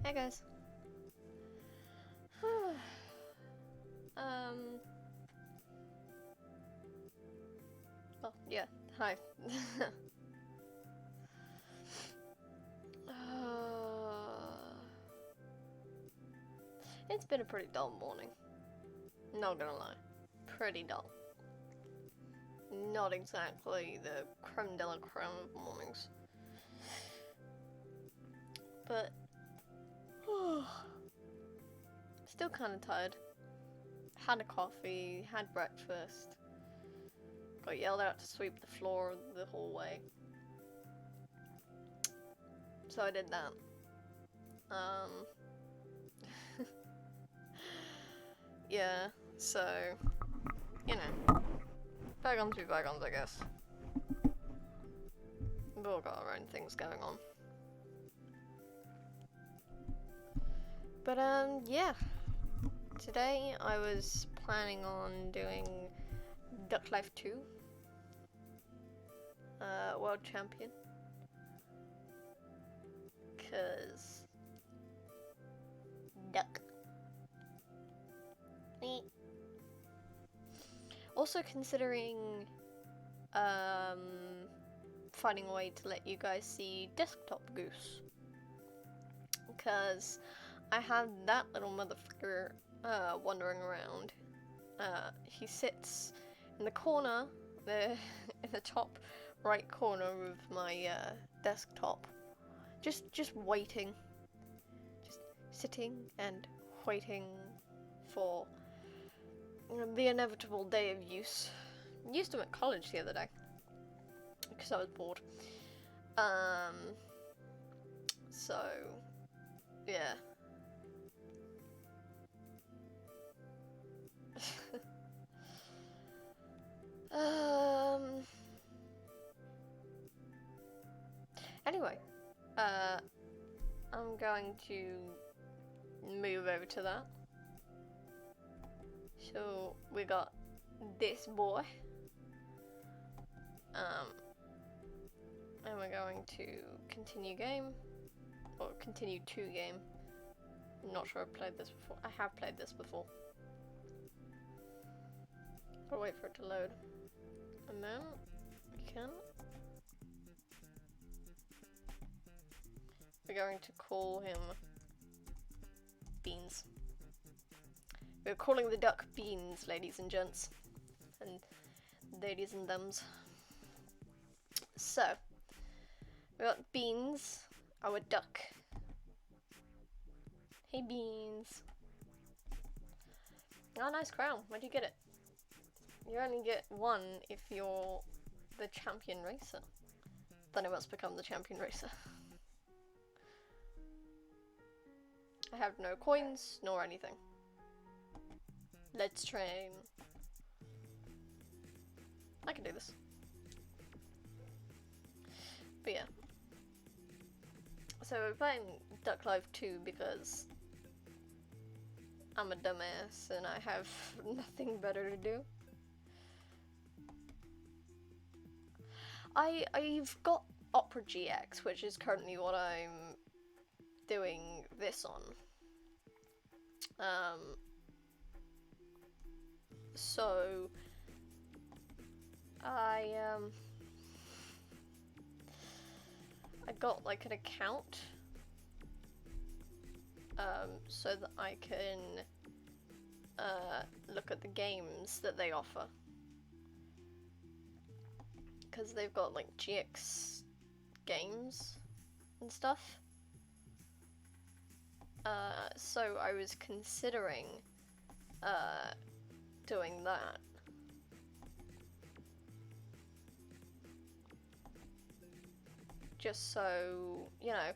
Hey guys. Well, yeah, hi. It's been a pretty dull morning. Not gonna lie. Pretty dull. Not exactly the creme de la creme of mornings. But still kinda tired. Had a coffee, had breakfast. Got yelled out to sweep the floor of the hallway. So I did that. Yeah, so, you know, bygones be bygones, I guess. We've all got our own things going on. But, yeah. Today I was planning on doing Duck Life 2. World Champion. 'Cause duck. Neat. Also considering finding a way to let you guys see Desktop Goose. Because I have that little motherfucker wandering around. He sits in the corner, in the top right corner of my desktop, just waiting, just sitting and waiting for the inevitable day of use. Used him at college the other day because I was bored. So yeah. Anyway, I'm going to move over to that. So we got this boy, and we're going to continue game, or continue to game. I'm not sure I've played this before. I have played this before. I'll wait for it to load. And then we can. We're going to call him Beans. We're calling the duck Beans, ladies and gents. And ladies and thems. So, we got Beans, our duck. Hey Beans. Oh, nice crown. Where'd you get it? You only get one if you're the champion racer. Then it must become the champion racer. I have no coins, nor anything. Let's train. I can do this. But yeah. So we're playing Duck Life 2 because I'm a dumbass and I have nothing better to do. I've got Opera GX, which is currently what I'm doing this on. So I got like an account so that I can look at the games that they offer, because they've got like GX games and stuff. So I was considering doing that. Just so, you know,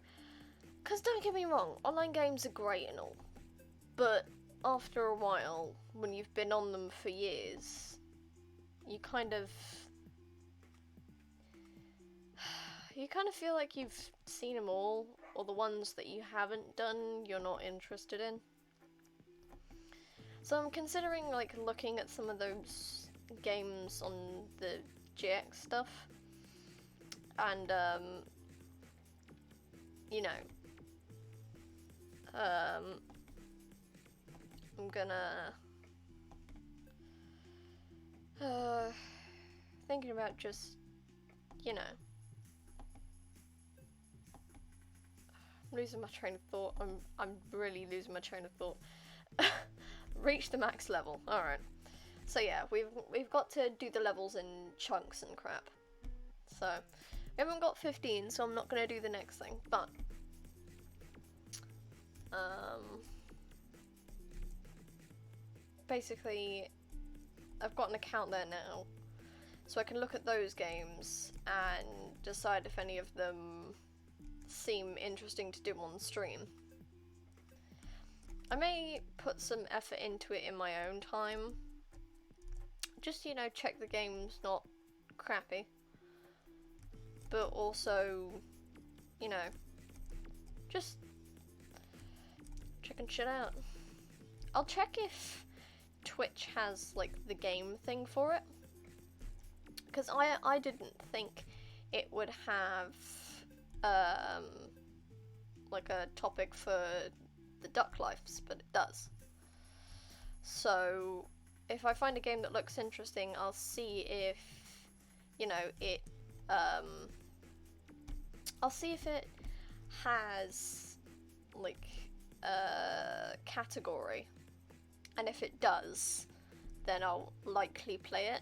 because don't get me wrong, online games are great and all, but after a while, when you've been on them for years, you kind of feel like you've seen them all, or the ones that you haven't done, you're not interested in. So I'm considering like looking at some of those games on the GX stuff, and you know, I'm gonna thinking about just, you know, I'm losing my train of thought. I'm really losing my train of thought. Reach the max level. All right. So yeah, we've got to do the levels in chunks and crap. So we haven't got 15, so I'm not gonna do the next thing. But basically, I've got an account there now, so I can look at those games and decide if any of them seem interesting to do on stream. I may put some effort into it in my own time. Just, you know, check the game's not crappy. But also, you know, just checking shit out. I'll check if Twitch has, like, the game thing for it. Because I didn't think it would have, like a topic for the duck lives, but it does. So if I find a game that looks interesting, I'll see if, you know, it I'll see if it has like a category, and if it does, then I'll likely play it.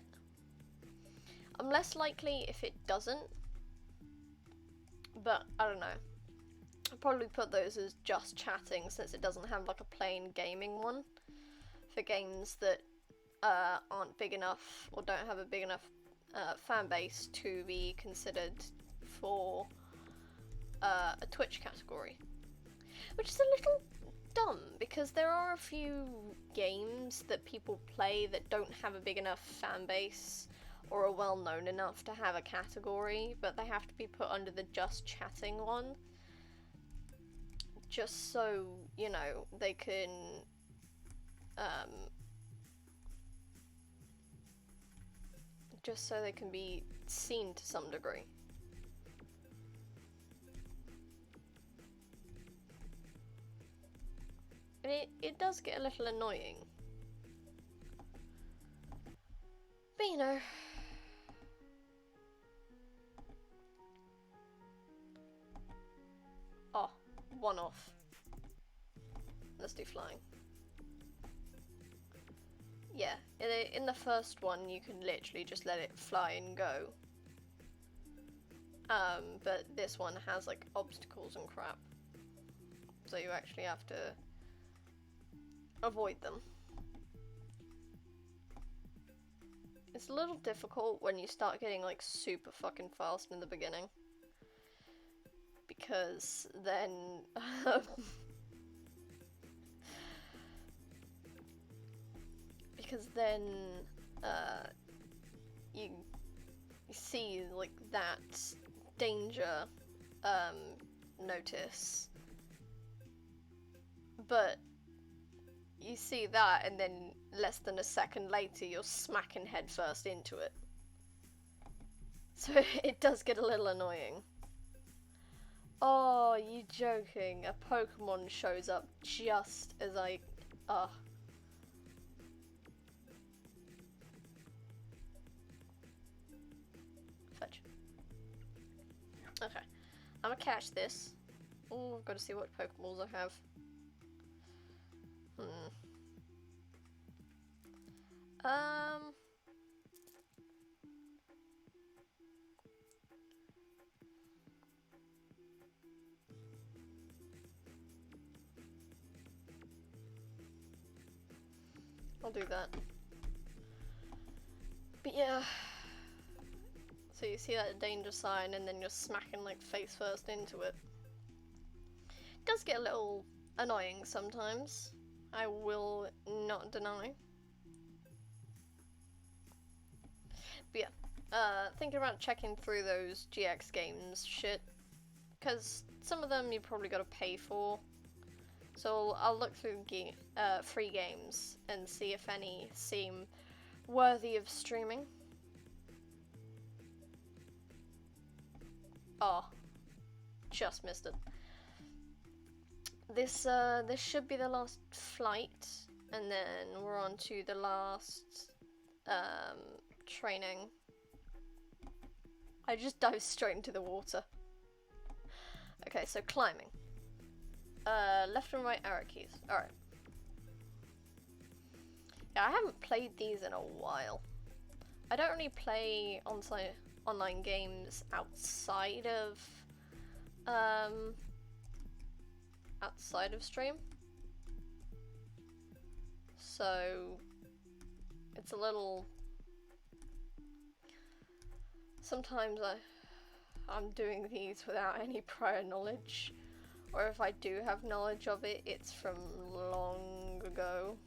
I'm less likely if it doesn't, but I don't know. I'll probably put those as just chatting, since it doesn't have like a plain gaming one for games that aren't big enough or don't have a big enough fan base to be considered for a Twitch category. Which is a little dumb, because there are a few games that people play that don't have a big enough fan base or are well known enough to have a category, but they have to be put under the just chatting one, just so, you know, they can just so they can be seen to some degree. And it does get a little annoying. But you know, oh, one off. Let's do flying. Yeah, in the first one you can literally just let it fly and go. But this one has like obstacles and crap, so you actually have to avoid them. It's a little difficult when you start getting like super fucking fast in the beginning, because then you see like that danger notice, but you see that and then less than a second later you're smacking headfirst into it. So it does get a little annoying. Oh, you joking? A Pokemon shows up just as I... Fetch. Okay. I'm gonna catch this. Oh, I've got to see what Pokeballs I have. I'll do that. But yeah. So you see that danger sign and then you're smacking like face first into it. It does get a little annoying sometimes, I will not deny. But yeah, thinking about checking through those GX games shit, because some of them you probably gotta pay for. So I'll look through free games and see if any seem worthy of streaming. Oh, just missed it. this should be the last flight, and then we're on to the last training. I just dived straight into the water. Okay, so climbing. Left and right arrow keys. Alright. Yeah, I haven't played these in a while. I don't really play online games outside of stream. So it's a little, sometimes I'm doing these without any prior knowledge, or if I do have knowledge of it, it's from long ago.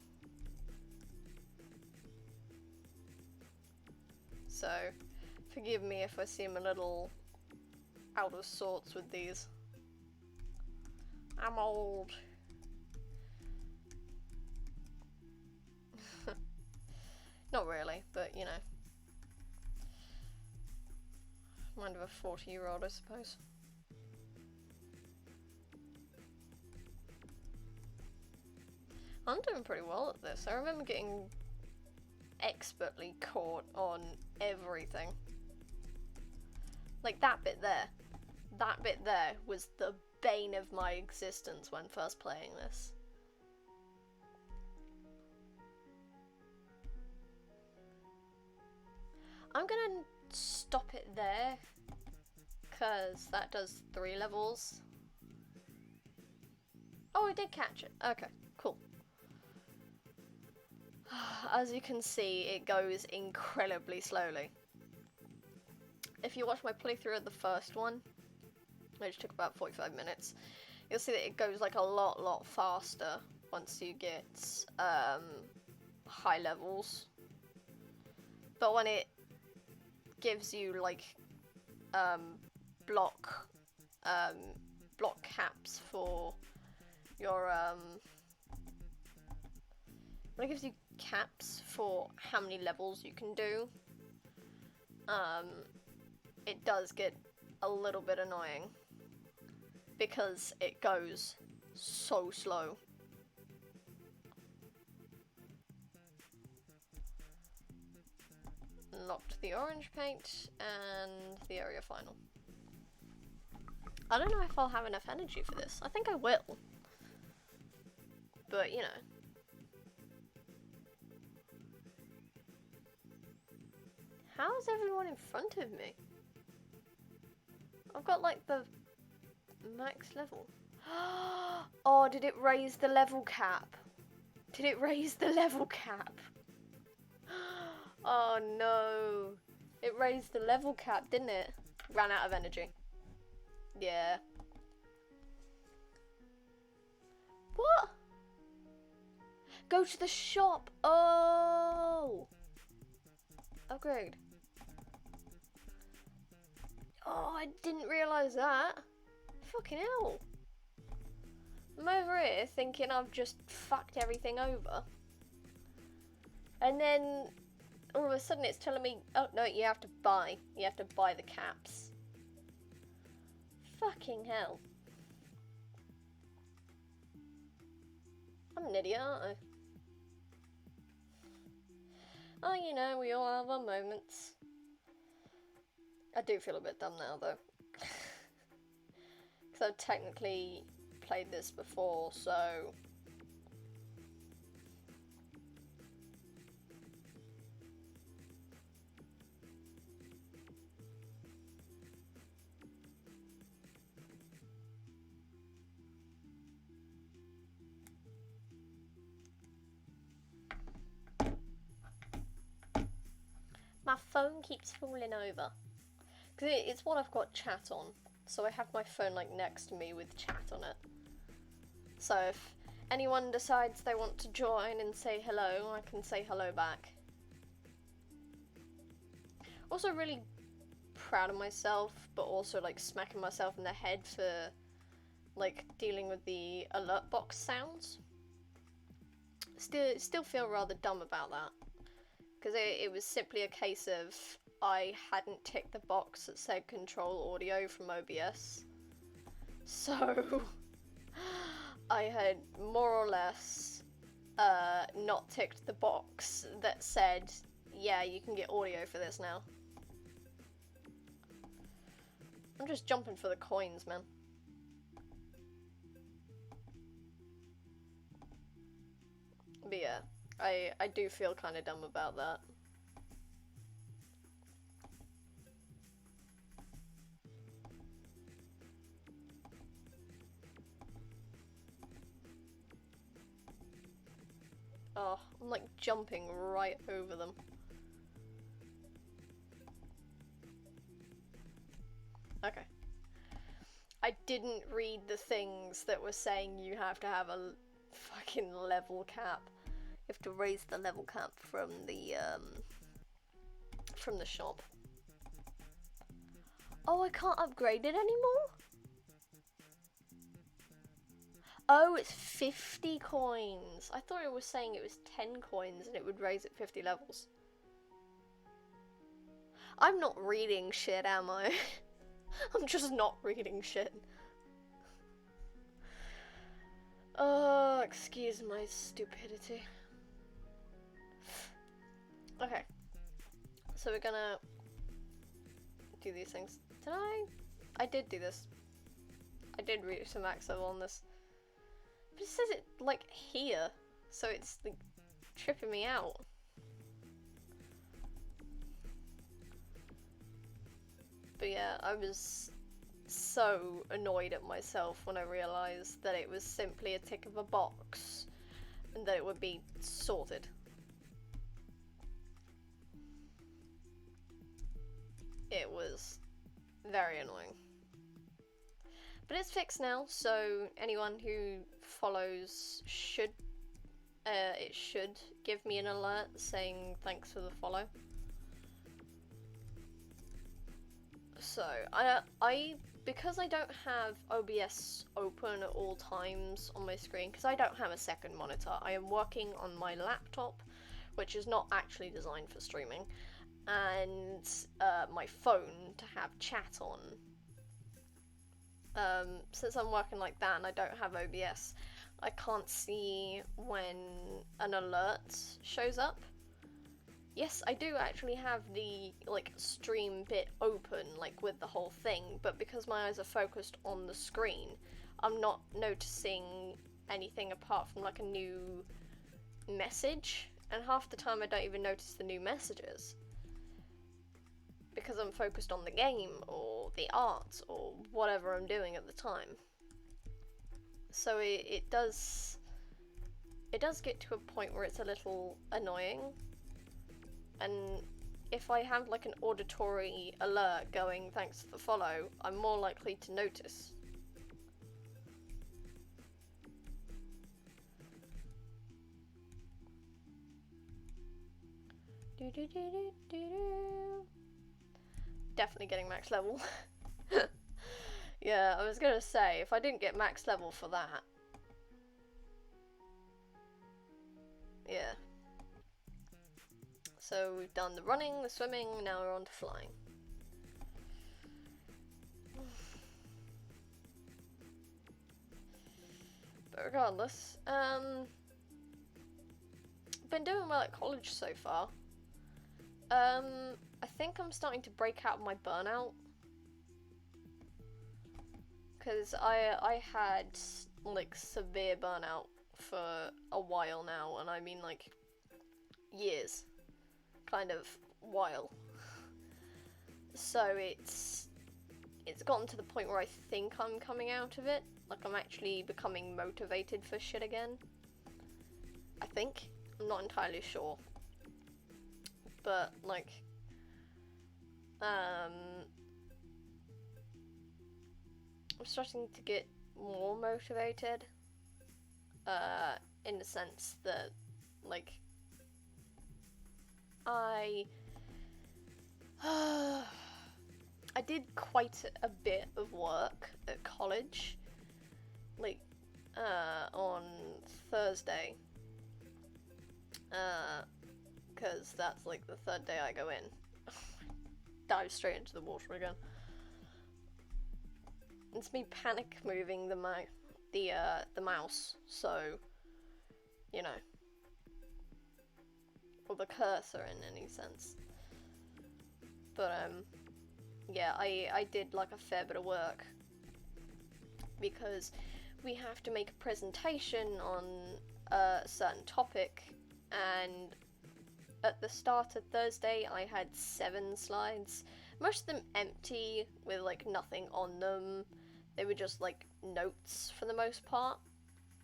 So forgive me if I seem a little out of sorts with these. I'm old. Not really, but you know. Mind of a 40-year-old, I suppose. I'm doing pretty well at this. I remember getting expertly caught on everything. Like that bit there. That bit there was the bane of my existence when first playing this. I'm gonna stop it there, because that does 3 levels. Oh, I did catch it. Okay, cool. As you can see, it goes incredibly slowly. If you watch my playthrough of the first one, which took about 45 minutes, you'll see that it goes like a lot faster once you get high levels. But when it gives you like block caps for your when it gives you caps for how many levels you can do, it does get a little bit annoying because it goes so slow. Locked the orange paint and the area final. I don't know if I'll have enough energy for this. I think I will. But, you know. How's everyone in front of me? I've got like the max level. Oh, did it raise the level cap? Did it raise the level cap? Oh no. It raised the level cap, didn't it? Ran out of energy. Yeah. What? Go to the shop. Oh. Upgrade. Oh, I didn't realise that. Fucking hell. I'm over here thinking I've just fucked everything over. And then all of a sudden it's telling me, oh no, you have to buy. You have to buy the caps. Fucking hell. I'm an idiot, aren't I? Oh, you know, we all have our moments. I do feel a bit dumb now, though. Because I've technically played this before, so... My phone keeps falling over. Because it's what I've got chat on. So I have my phone like next to me with chat on it. So if anyone decides they want to join and say hello, I can say hello back. Also really proud of myself, but also like smacking myself in the head for like dealing with the alert box sounds. Still feel rather dumb about that. Because it was simply a case of I hadn't ticked the box that said control audio from OBS. So I had more or less not ticked the box that said, yeah, you can get audio for this now. I'm just jumping for the coins, man. But yeah, I do feel kind of dumb about that. Oh, I'm like jumping right over them. Okay. I didn't read the things that were saying you have to have a fucking level cap. You have to raise the level cap from the shop. Oh, I can't upgrade it anymore? Oh, it's 50 coins. I thought it was saying it was 10 coins and it would raise it 50 levels. I'm not reading shit, am I? I'm just not reading shit. Oh, excuse my stupidity. Okay. So we're gonna do these things. Did I? I did do this. I did reach the max level on this. But it says it, like, here. So it's, like, tripping me out. But yeah, I was so annoyed at myself when I realised that it was simply a tick of a box and that it would be sorted. It was very annoying. But it's fixed now, so anyone who follows should it should give me an alert saying thanks for the follow. So I because I don't have OBS open at all times on my screen, because I don't have a second monitor, I am working on my laptop, which is not actually designed for streaming, and my phone to have chat on. Since I'm working like that and I don't have OBS, I can't see when an alert shows up. Yes, I do actually have the, like, stream bit open, like, with the whole thing, but because my eyes are focused on the screen, I'm not noticing anything apart from, like, a new message, and half the time I don't even notice the new messages. Because I'm focused on the game, or the art, or whatever I'm doing at the time. So it does get to a point where it's a little annoying. And if I have like an auditory alert going thanks for the follow, I'm more likely to notice. Definitely getting max level. Yeah, I was gonna say, if I didn't get max level for that. Yeah. So we've done the running, the swimming, now we're on to flying. But regardless, been doing well at college so far. I think I'm starting to break out of my burnout. Because I had, like, severe burnout for a while now, and I mean, like, years. Kind of while. So it's gotten to the point where I think I'm coming out of it. Like, I'm actually becoming motivated for shit again. I think. I'm not entirely sure. But, like, I'm starting to get more motivated. In the sense that, like, I did quite a bit of work at college, like, on Thursday, because that's, like, the third day I go in. Dive straight into the water again. It's me panic moving the the mouse, so, you know, or the cursor in any sense. But, yeah, I did, like, a fair bit of work, because we have to make a presentation on a certain topic, and at the start of Thursday, I had 7 slides, most of them empty, with, like, nothing on them. They were just, like, notes for the most part,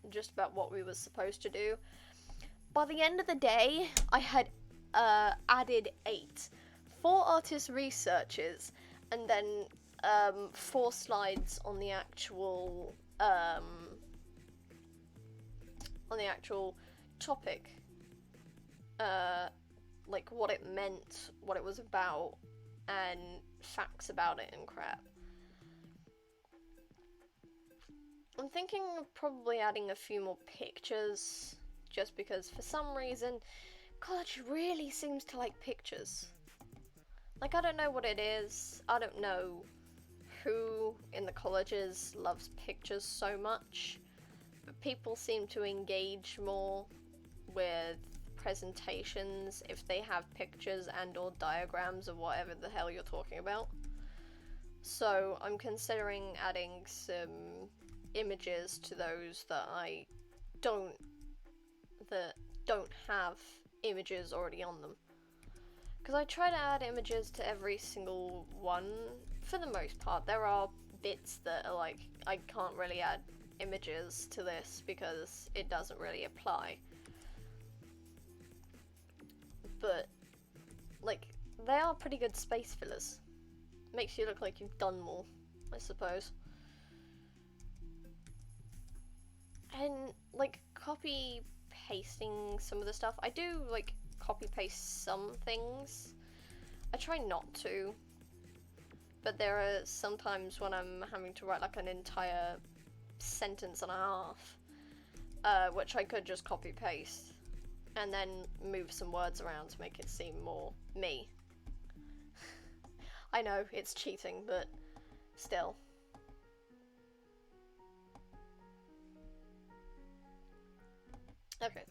just about what we were supposed to do. By the end of the day, I had added 8. 4 artist researches, and then 4 slides on the actual topic. Like what it meant, what it was about, and facts about it and crap. I'm thinking of probably adding a few more pictures, just because for some reason, college really seems to like pictures. Like, I don't know what it is, I don't know who in the colleges loves pictures so much, but people seem to engage more with presentations if they have pictures and or diagrams of whatever the hell you're talking about. So I'm considering adding some images to those that don't have images already on them. Because I try to add images to every single one for the most part. There are bits that are like, I can't really add images to this because it doesn't really apply. But, like, they are pretty good space fillers. Makes you look like you've done more, I suppose. And, like, copy pasting some of the stuff. I do, like, copy paste some things. I try not to. But there are some times when I'm having to write, like, an entire sentence and a half, which I could just copy paste. And then move some words around to make it seem more me. I know, it's cheating, but still. Okay,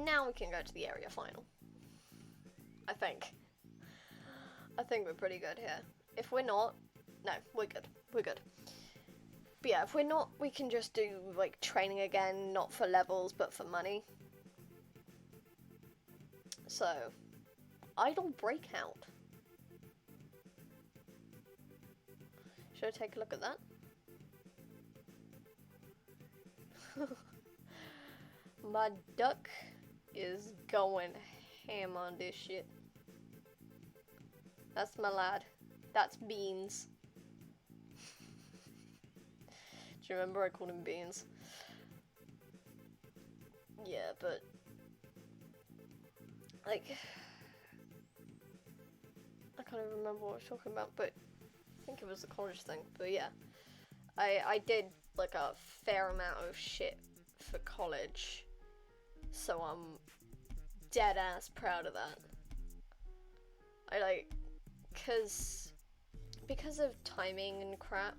now we can go to the area final. I think we're pretty good here. If we're not, no, we're good. But yeah, if we're not, we can just do, like, training again, not for levels, but for money. So, idle breakout. Should I take a look at that? My duck is going ham on this shit. That's my lad. That's Beans. Do you remember I called him Beans? Yeah, but like, I can't even remember what I was talking about, but I think it was the college thing. But yeah, I did like a fair amount of shit for college, so I'm dead ass proud of that. I like, because of timing and crap,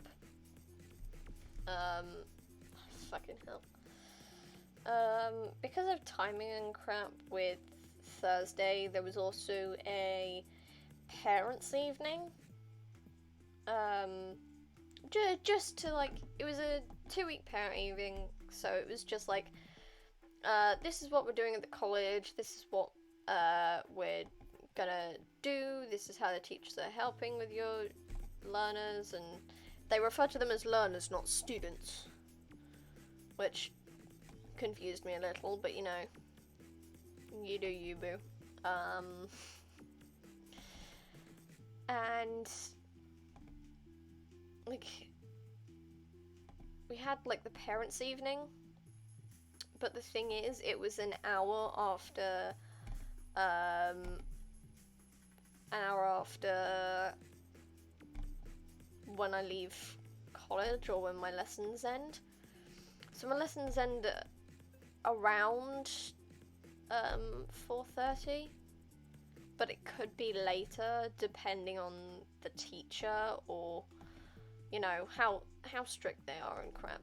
fucking hell. Because of timing and crap with Thursday, there was also a parents' evening. Just to, like, it was a 2-week parent evening, so it was just like, this is what we're doing at the college, this is what we're gonna do, this is how the teachers are helping with your learners, and they refer to them as learners, not students, which confused me a little, but you know, you do you, boo. And like, we had like the parents' evening, but the thing is, it was an hour after when I leave college, or when my lessons end. So my lessons end around 4:30, but it could be later depending on the teacher, or you know how strict they are and crap.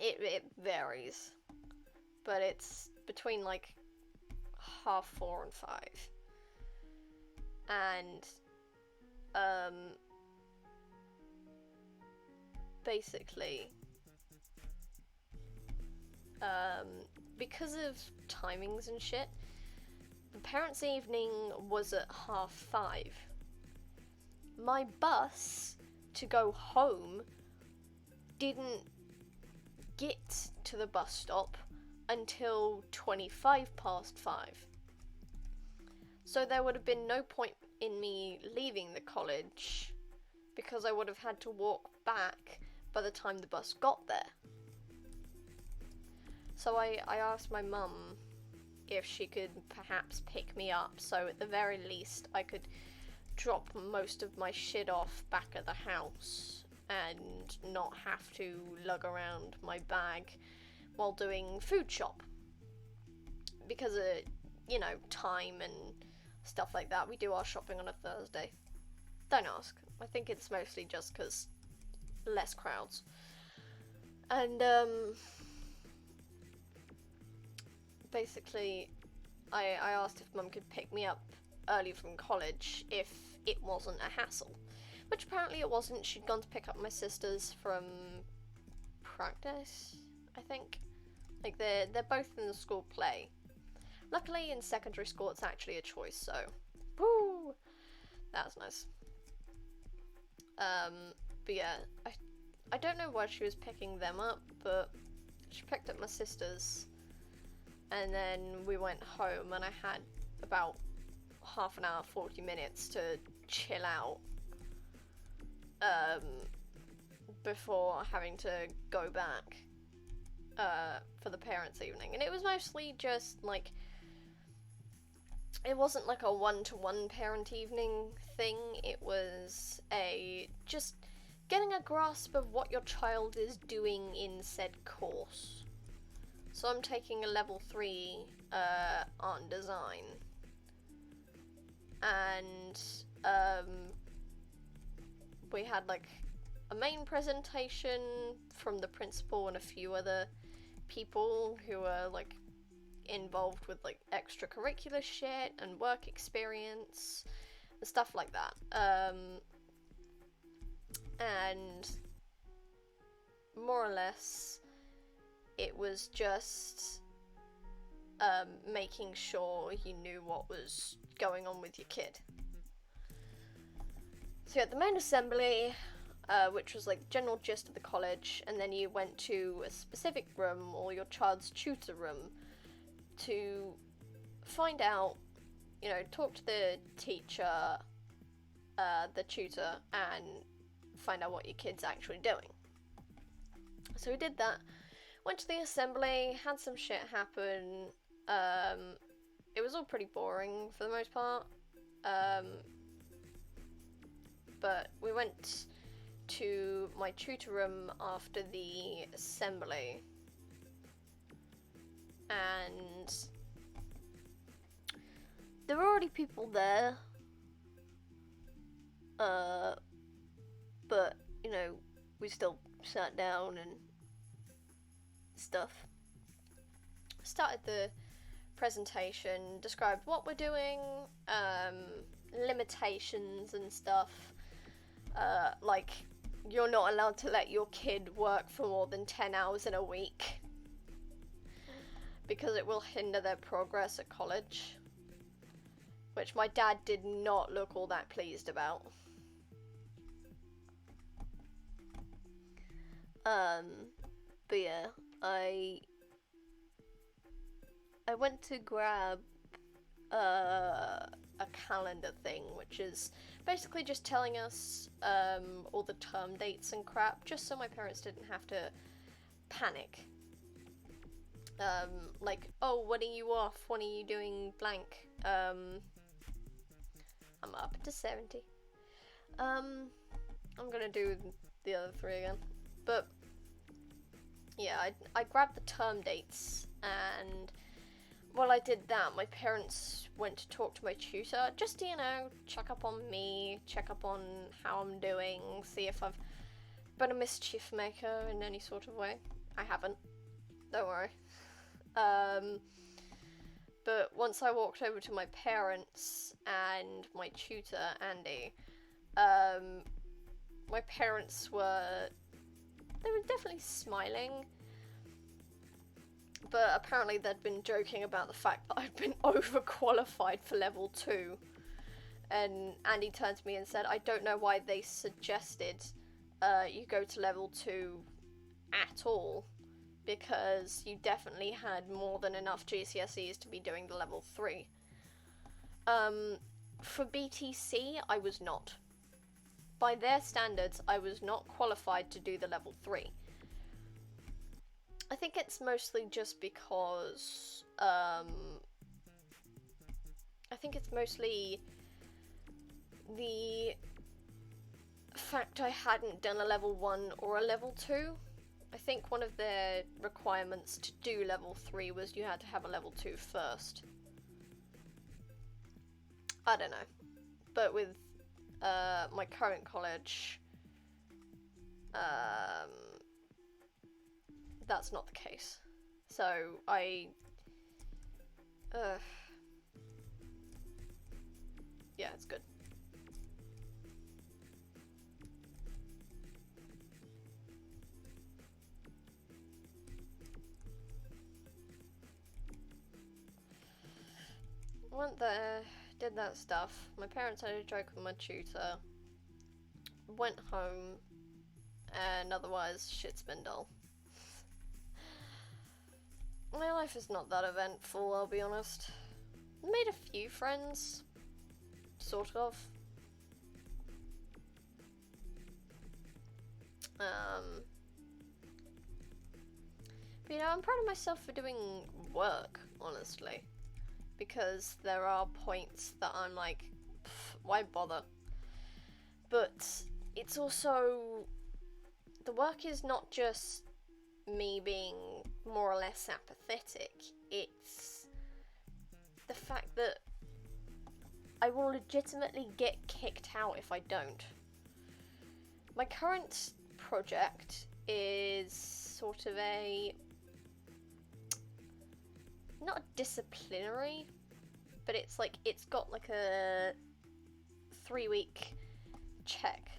It varies, but it's between like 4:30 and 5. And basically, because of timings and shit, the parents' evening was at 5:30. My bus to go home didn't get to the bus stop until 5:25. So there would have been no point in me leaving the college because I would have had to walk back by the time the bus got there. So I asked my mum if she could perhaps pick me up, so at the very least I could drop most of my shit off back at the house and not have to lug around my bag while doing food shop. Because of, you know, time and stuff like that. We do our shopping on a Thursday. Don't ask. I think it's mostly just because less crowds. And, basically, I asked if Mum could pick me up early from college if it wasn't a hassle. Which apparently it wasn't. She'd gone to pick up my sisters from practice, I think. Like, they're both in the school play. Luckily, in secondary school, it's actually a choice, so woo! That was nice. But yeah, I don't know why she was picking them up, but she picked up my sisters, and then we went home, and I had about half an hour, 40 minutes to chill out, before having to go back, for the parents' evening. And it was mostly just, like, it wasn't like a one-to-one parent evening thing, it was just getting a grasp of what your child is doing in said course. So I'm taking a level 3 art and design, and we had like a main presentation from the principal and a few other people who were like involved with like extracurricular shit and work experience and stuff like that. And more or less it was just making sure you knew what was going on with your kid. So you had the main assembly, which was like general gist of the college, and then you went to a specific room or your child's tutor room to find out, you know, talk to the teacher, the tutor, and find out what your kid's actually doing. So we did that, went to the assembly, had some shit happen. It was all pretty boring for the most part, but we went to my tutor room after the assembly, and there were already people there, but, you know, we still sat down and stuff. Started the presentation, described what we're doing, limitations and stuff, like, you're not allowed to let your kid work for more than 10 hours in a week because it will hinder their progress at college, which my dad did not look all that pleased about. But yeah, I went to grab a calendar thing, which is basically just telling us all the term dates and crap, just so my parents didn't have to panic. Like, oh, when are you off? When are you doing blank? I'm up to 70. I'm gonna do the other 3 again. But yeah, I grabbed the term dates, and while I did that, my parents went to talk to my tutor, just to, you know, check up on me, check up on how I'm doing, see if I've been a mischief maker in any sort of way. I haven't. Don't worry. But once I walked over to my parents and my tutor, Andy, my parents were definitely smiling, but apparently they'd been joking about the fact that I'd been overqualified for level 2. And Andy turned to me and said, I don't know why they suggested you go to level 2 at all, because you definitely had more than enough GCSEs to be doing the level 3. For BTC, I was not. By their standards, I was not qualified to do the level 3. I think it's mostly just because, I think it's mostly the fact I hadn't done a level 1 or a level 2. I think one of their requirements to do level 3 was you had to have a level 2 first. I don't know. But with my current college, that's not the case. So yeah, it's good. Went there, did that stuff. My parents had a joke with my tutor. Went home, and otherwise, shit's been dull. My life is not that eventful, I'll be honest. Made a few friends, sort of. But you know, I'm proud of myself for doing work, honestly. Because there are points that I'm like, why bother? But it's also, the work is not just me being more or less apathetic, it's the fact that I will legitimately get kicked out if I don't. My current project is sort of a, not disciplinary, but it's like, it's got like a 3-week check.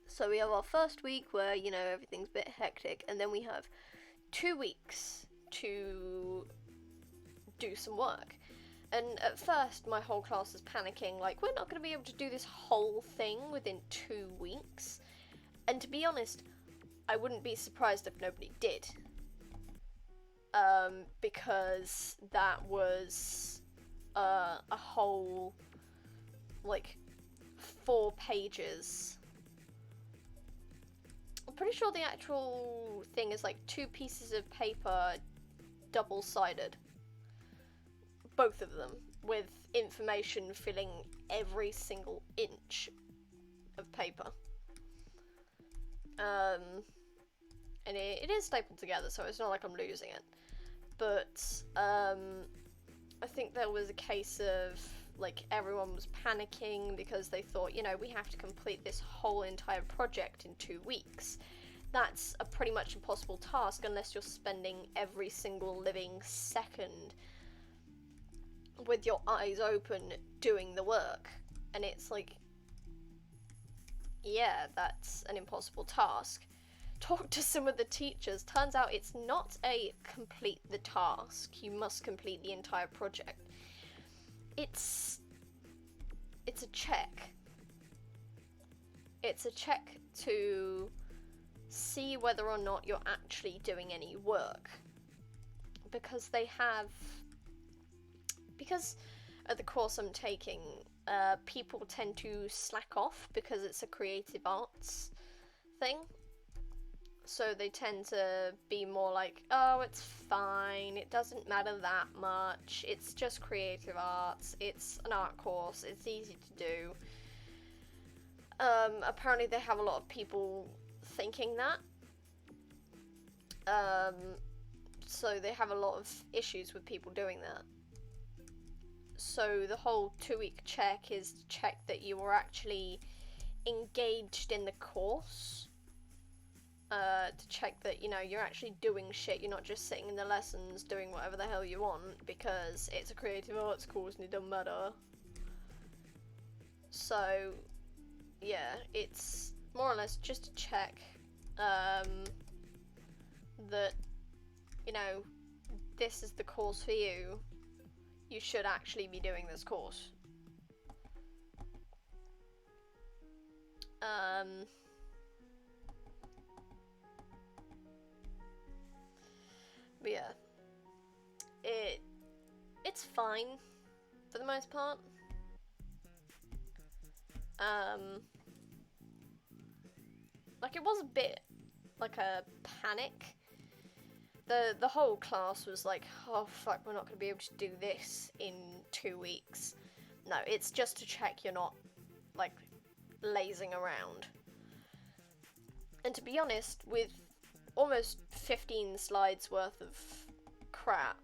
So we have our first week where, you know, everything's a bit hectic, and then we have 2 weeks to do some work. And at first, my whole class was panicking, like, we're not going to be able to do this whole thing within 2 weeks. And to be honest, I wouldn't be surprised if nobody did. Because that was a whole, like, 4 pages. I'm pretty sure the actual thing is like 2 pieces of paper, double-sided. Both of them, with information filling every single inch of paper. And it is stapled together, so it's not like I'm losing it. But I think there was a case of, like, everyone was panicking because they thought, you know, we have to complete this whole entire project in 2 weeks. That's a pretty much impossible task unless you're spending every single living second with your eyes open doing the work. And it's like, yeah, that's an impossible task. Talk to some of the teachers. Turns out it's not a complete the task. You must complete the entire project. It's a check. It's a check to see whether or not you're actually doing any work. Because at the course I'm taking, people tend to slack off because it's a creative arts thing. So they tend to be more like, oh, it's fine, it doesn't matter that much, it's just creative arts, it's an art course, it's easy to do. Apparently they have a lot of people thinking that. So they have a lot of issues with people doing that. So the whole 2-week check is to check that you are actually engaged in the course, to check that, you know, you're actually doing shit, you're not just sitting in the lessons doing whatever the hell you want, because it's a creative arts course and it don't matter. So, yeah, it's more or less just to check, that, you know, this is the course for you. You should actually be doing this course. But yeah, it's fine for the most part. Like, it was a bit like a panic. The whole class was like, oh fuck, we're not gonna be able to do this in 2 weeks. No, it's just to check you're not, like, lazing around. And to be honest, with almost 15 slides worth of crap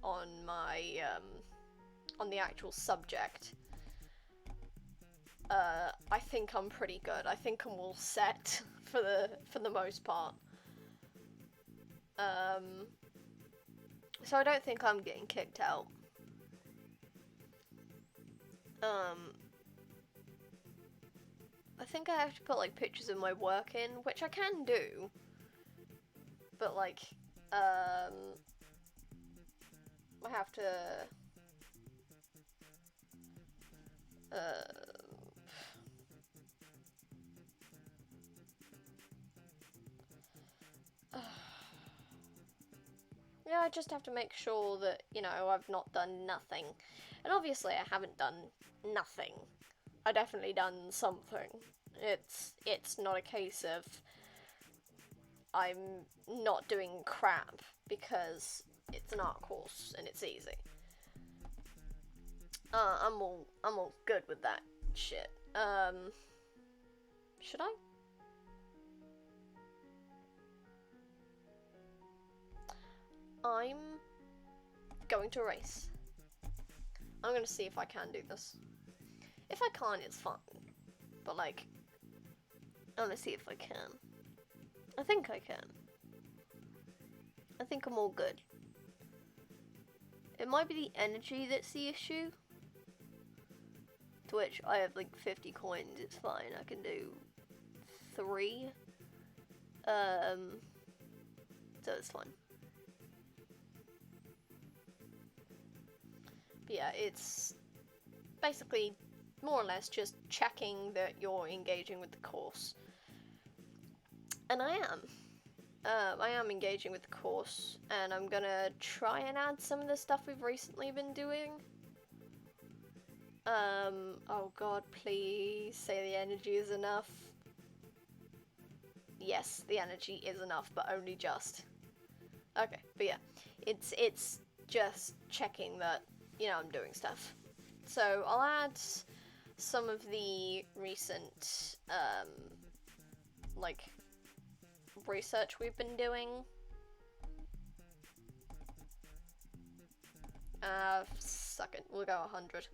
on my, on the actual subject, I think I'm pretty good. I think I'm all set for the most part. So I don't think I'm getting kicked out. I think I have to put, like, pictures of my work in, which I can do. But, like, I have to, yeah, I just have to make sure that, you know, I've not done nothing. And obviously I haven't done nothing. I definitely done something. It's not a case of I'm not doing crap because it's an art course and it's easy. I'm all good with that shit. Should I? I'm going to race. I'm gonna see if I can do this. If I can't, it's fine. But, like, I wanna see if I can. I think I can. I think I'm all good. It might be the energy that's the issue. To which I have, like, 50 coins, it's fine. I can do 3. So it's fine. But yeah, it's basically more or less just checking that you're engaging with the course. And I am. I am engaging with the course, and I'm gonna try and add some of the stuff we've recently been doing. Oh god, please say the energy is enough. Yes, the energy is enough, but only just. Okay, but yeah, it's just checking that, you know, I'm doing stuff. So I'll add some of the recent, like, research we've been doing. Suck it, we'll go 100.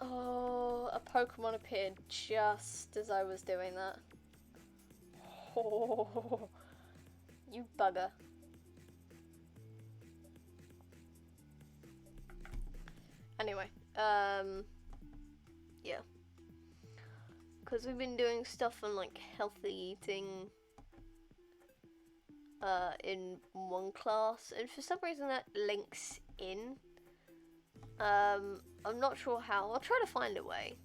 Oh, a Pokemon appeared just as I was doing that. Oh, you bugger. Anyway, yeah. Because we've been doing stuff on, like, healthy eating, in one class, and for some reason that links in. I'm not sure how. I'll try to find a way.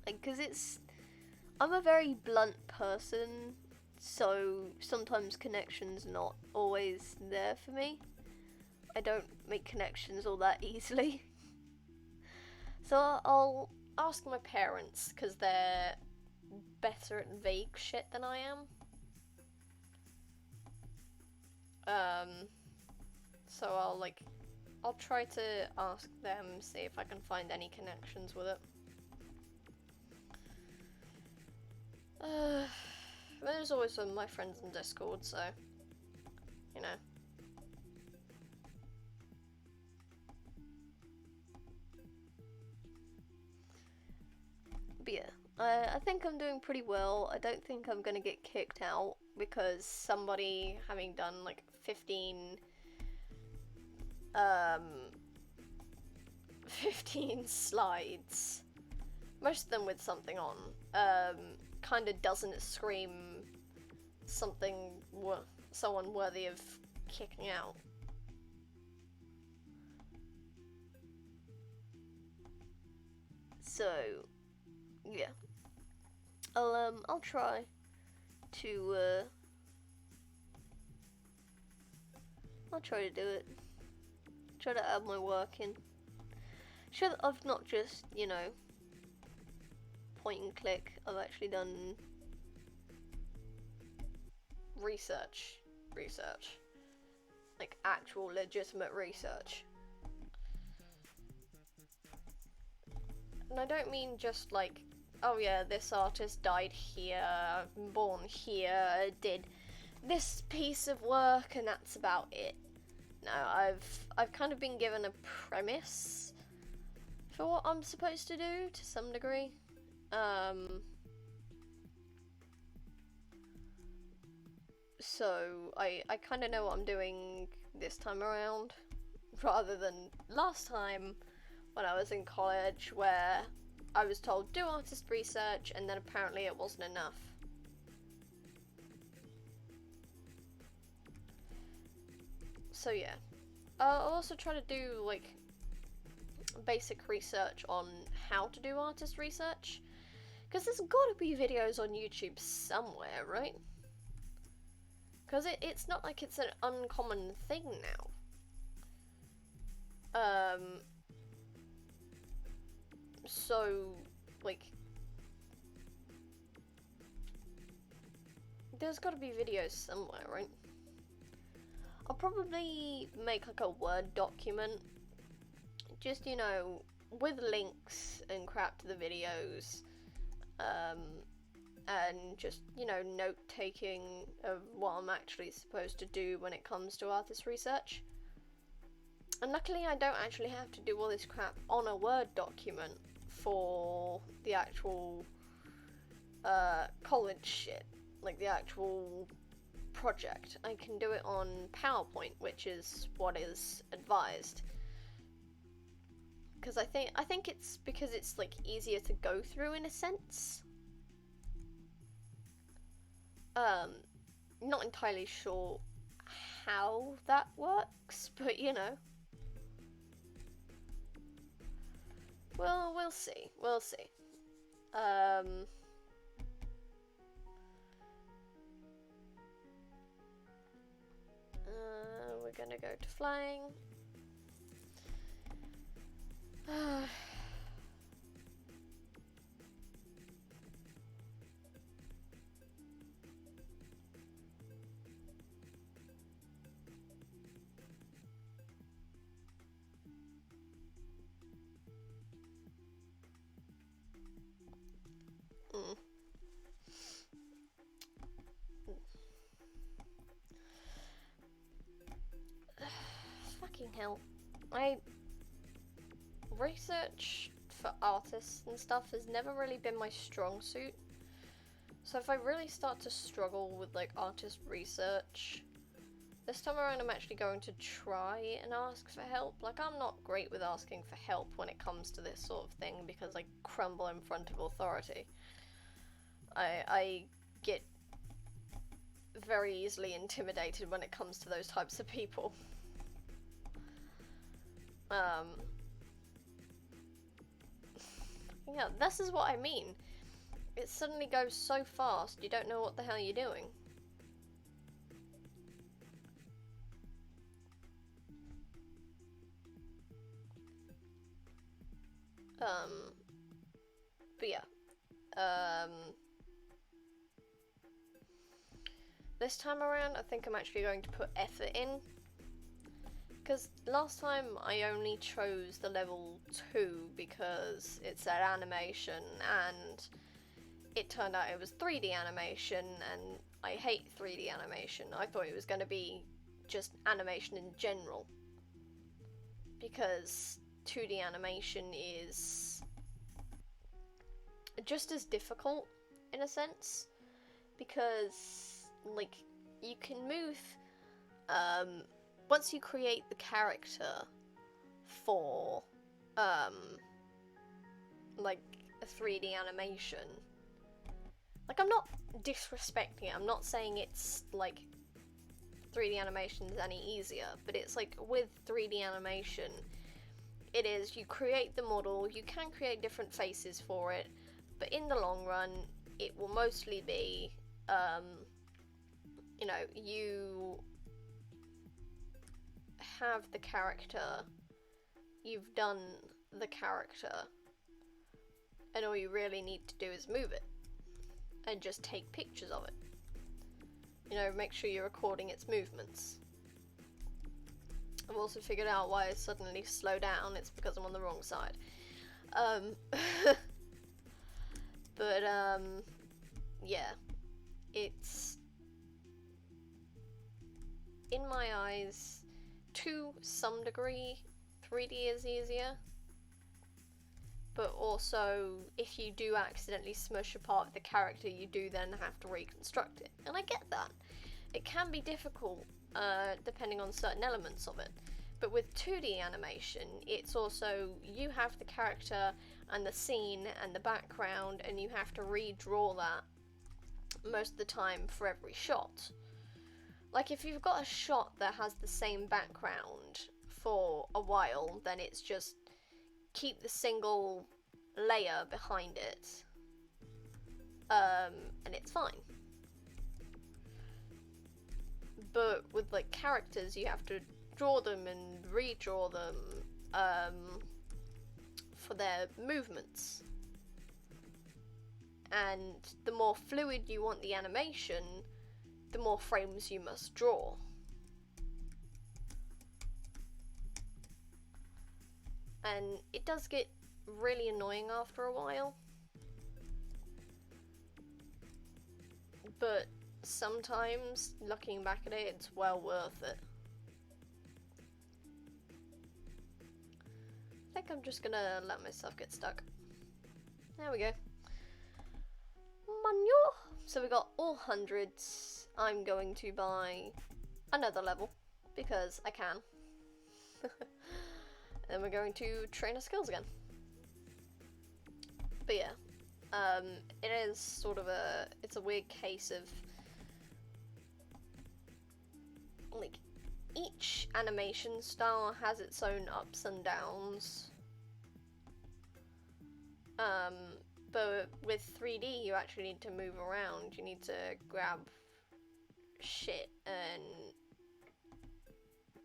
Like, because I'm a very blunt person, so sometimes connections not always there for me. I don't make connections all that easily. So I'll ask my parents, because they're better at vague shit than I am. So I'll try to ask them, see if I can find any connections with it. There's always some of my friends in Discord, so, you know. I think I'm doing pretty well. I don't think I'm gonna get kicked out because somebody having done like 15 slides, most of them with something on, kind of doesn't scream someone worthy of kicking out. So, yeah, I'll try to do it. Try to add my work in. Sure that I've not just, you know, point and click. I've actually done research, like actual legitimate research. And I don't mean just like, oh yeah, this artist died here, born here, did this piece of work, and that's about it. No, I've kind of been given a premise for what I'm supposed to do to some degree. So I kind of know what I'm doing this time around, rather than last time when I was in college, where I was told do artist research and then apparently it wasn't enough. So yeah, I'll also try to do like basic research on how to do artist research, because there's gotta be videos on YouTube somewhere, right? Because it's not like it's an uncommon thing now. So, like, there's gotta be videos somewhere, right? I'll probably make like a Word document, just, you know, with links and crap to the videos, and just, you know, note-taking of what I'm actually supposed to do when it comes to artist research. And luckily I don't actually have to do all this crap on a Word document for the actual college shit, like the actual project. I can do it on PowerPoint, which is what is advised. Because I think it's because it's like easier to go through in a sense. Not entirely sure how that works, but you know. Well, we'll see. We'll see. We're gonna go to flying. Fucking hell. Research for artists and stuff has never really been my strong suit. So if I really start to struggle with like artist research, this time around I'm actually going to try and ask for help. Like, I'm not great with asking for help when it comes to this sort of thing because I crumble in front of authority. I get very easily intimidated when it comes to those types of people. Yeah, this is what I mean. It suddenly goes so fast, you don't know what the hell you're doing. But yeah. This time around, I think I'm actually going to put effort in. Because last time I only chose the level 2 because it said animation, and it turned out it was 3D animation, and I hate 3D animation. I thought it was going to be just animation in general, because 2D animation is just as difficult in a sense, because like you can move once you create the character for like a 3D animation. Like, I'm not disrespecting it, I'm not saying it's like 3D animation is any easier, but it's like with 3D animation, it is, you create the model, you can create different faces for it, but in the long run, it will mostly be, you know, you have the character, you've done the character, and all you really need to do is move it, and just take pictures of it. You know, make sure you're recording its movements. I've also figured out why I suddenly slow down, it's because I'm on the wrong side. But, yeah, it's, in my eyes, to some degree, 3D is easier, but also, if you do accidentally smush a part of the character, you do then have to reconstruct it, and I get that. It can be difficult, depending on certain elements of it, but with 2D animation, it's also, you have the character and the scene and the background, and you have to redraw that most of the time for every shot. Like, if you've got a shot that has the same background for a while, then it's just keep the single layer behind it, and it's fine. But with like characters, you have to draw them and redraw them for their movements, and the more fluid you want the animation, the more frames you must draw. And it does get really annoying after a while, but sometimes, looking back at it, it's well worth it. I think I'm just gonna let myself get stuck. There we go. Manure! So we got all hundreds. I'm going to buy another level, because I can. And we're going to train our skills again. But yeah, it is sort of it's a weird case of, like, each animation style has its own ups and downs. But with 3D, you actually need to move around. You need to grab shit and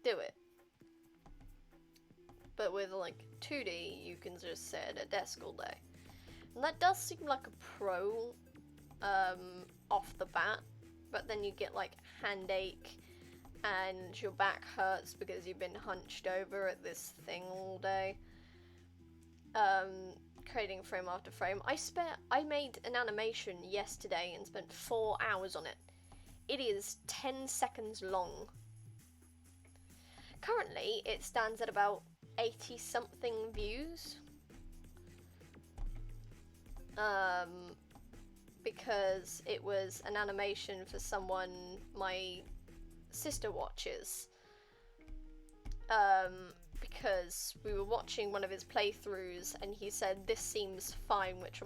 do it. But with like 2D, you can just sit at a desk all day. And that does seem like a pro off the bat, but then you get like hand ache and your back hurts because you've been hunched over at this thing all day. Creating frame after frame. I made an animation yesterday and spent 4 hours on it. It is 10 seconds long. Currently, it stands at about 80 something views. Because it was an animation for someone my sister watches. Because we were watching one of his playthroughs and he said, "This seems fine," which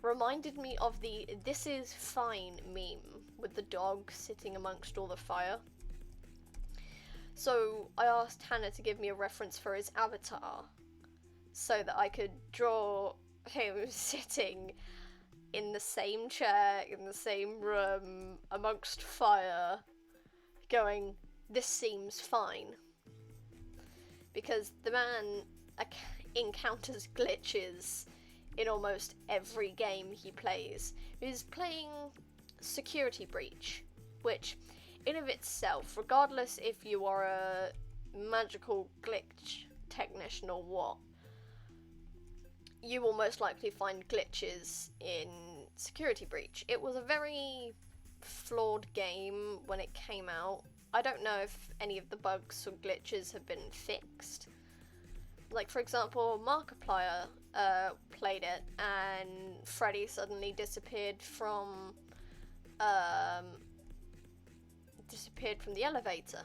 reminded me of the "this is fine" meme with the dog sitting amongst all the fire. So I asked Hannah to give me a reference for his avatar so that I could draw him sitting in the same chair, in the same room, amongst fire, going, "This seems fine." Because the man encounters glitches in almost every game he plays. He's playing Security Breach, which in of itself, regardless if you are a magical glitch technician or what, you will most likely find glitches in Security Breach. It was a very flawed game when it came out. I don't know if any of the bugs or glitches have been fixed. Like, for example, Markiplier played it, and Freddy suddenly disappeared from the elevator.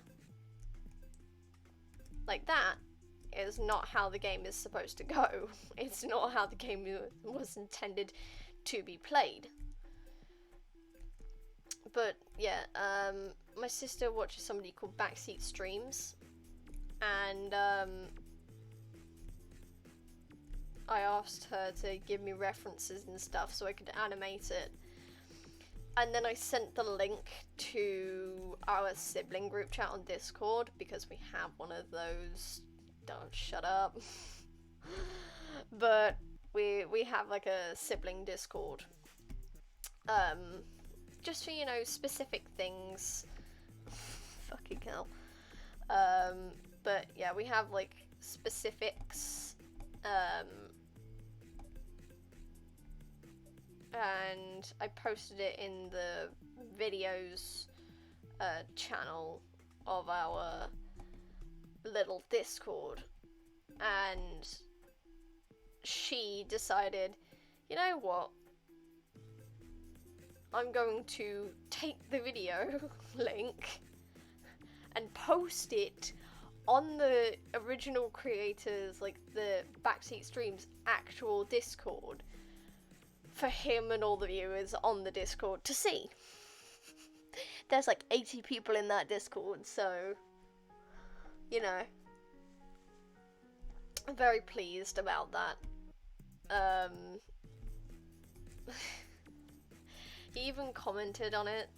Like, that is not how the game is supposed to go. It's not how the game was intended to be played. But yeah, my sister watches somebody called Backseat Streams, and I asked her to give me references and stuff so I could animate it. And then I sent the link to our sibling group chat on Discord, because we have one of those. Don't shut up. But we have like a sibling Discord. Just for, you know, specific things. Fucking hell. But yeah, we have like specifics. And I posted it in the videos channel of our little Discord, and she decided, you know what, I'm going to take the video link and post it on the original creators, like the Backseat Streams actual Discord, for him and all the viewers on the Discord to see. There's like 80 people in that Discord, so, you know, I'm very pleased about that. He even commented on it,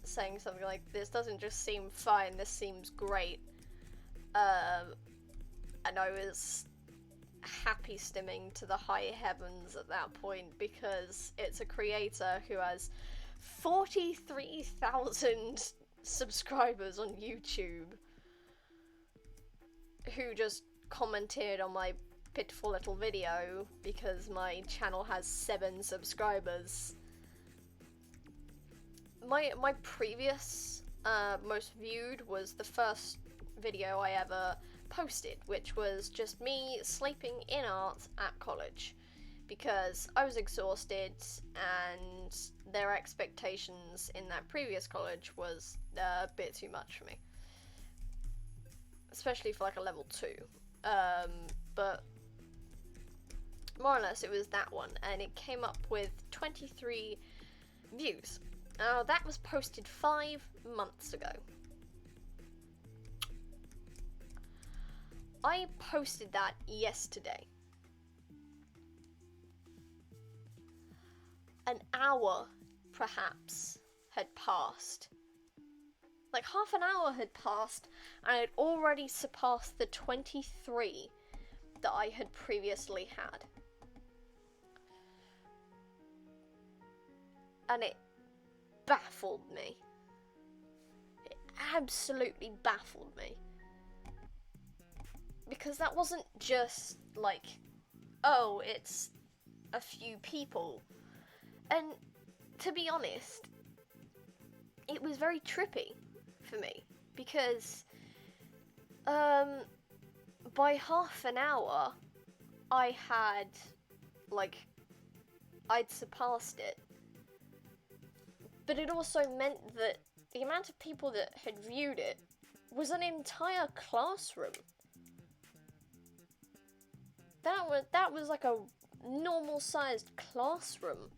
saying something like, "This doesn't just seem fine, this seems great." And I was happy stimming to the high heavens at that point, because it's a creator who has 43,000 subscribers on YouTube who just commented on my pitiful little video because my channel has 7 subscribers. My previous most viewed was the first video I ever posted, which was just me sleeping in art at college, because I was exhausted and their expectations in that previous college was a bit too much for me, especially for like a level 2. But more or less it was that one, and it came up with 23 views. Now that was posted 5 months ago. I posted that yesterday. An hour, perhaps, had passed. Like half an hour had passed, and I had already surpassed the 23 that I had previously had. And it baffled me. It absolutely baffled me. Because that wasn't just like, oh, it's a few people. And to be honest, it was very trippy for me, because by half an hour I'd surpassed it. But it also meant that the amount of people that had viewed it was an entire classroom. That was like a normal-sized classroom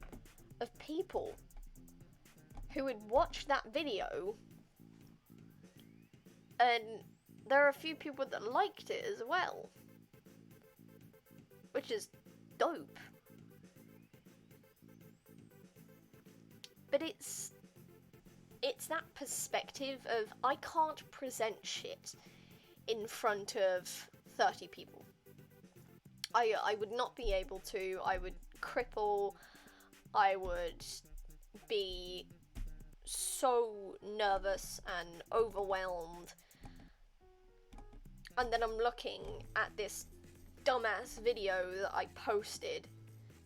of people who had watched that video, and there are a few people that liked it as well, which is dope. But it's that perspective of, I can't present shit in front of 30 people. I would not be able to. I would cripple. I would be so nervous and overwhelmed. And then I'm looking at this dumbass video that I posted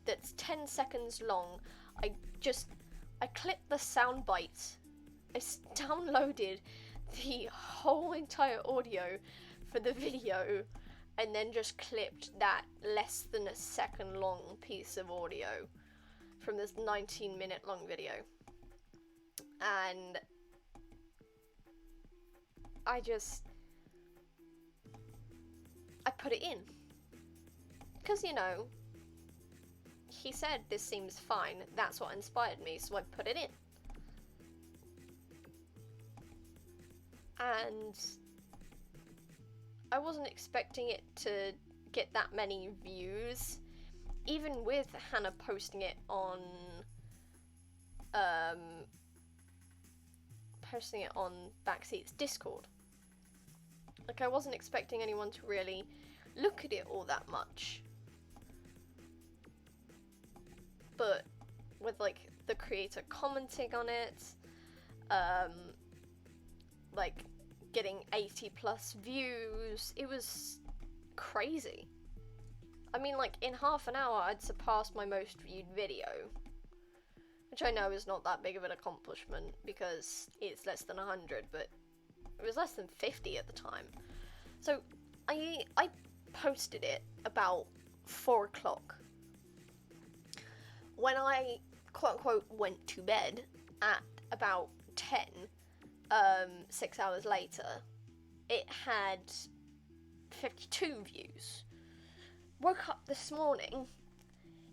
that's 10 seconds long. I clipped the sound bites. I downloaded the whole entire audio for the video, and then just clipped that less than a second long piece of audio from this 19-minute long video. And I put it in. Because, you know, he said this seems fine, that's what inspired me, so I put it in. And I wasn't expecting it to get that many views, even with Hannah posting it on Backseat's Discord. Like, I wasn't expecting anyone to really look at it all that much. But with, like, the creator commenting on it, like, getting 80 plus views, it was crazy. I mean, like, in half an hour I'd surpassed my most viewed video, which I know is not that big of an accomplishment because it's less than 100, but it was less than 50 at the time. So I posted it about 4 o'clock. When I quote unquote went to bed at about 10, 6 hours later, it had 52 views. Woke up this morning,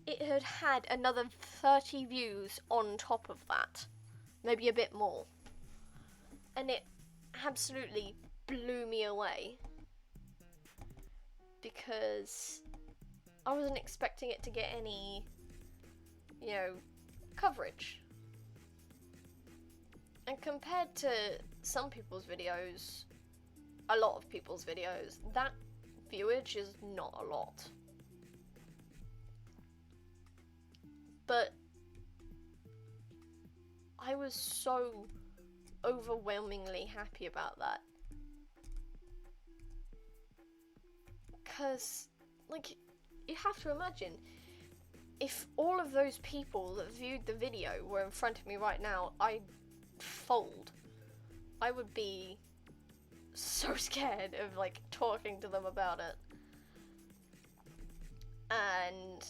it had had another 30 views on top of that, maybe a bit more, and it absolutely blew me away because I wasn't expecting it to get any, you know, coverage. And compared to some people's videos, a lot of people's videos, that viewage is not a lot. But I was so overwhelmingly happy about that. Because, like, you have to imagine, if all of those people that viewed the video were in front of me right now, I'd fold. I would be so scared of, like, talking to them about it. And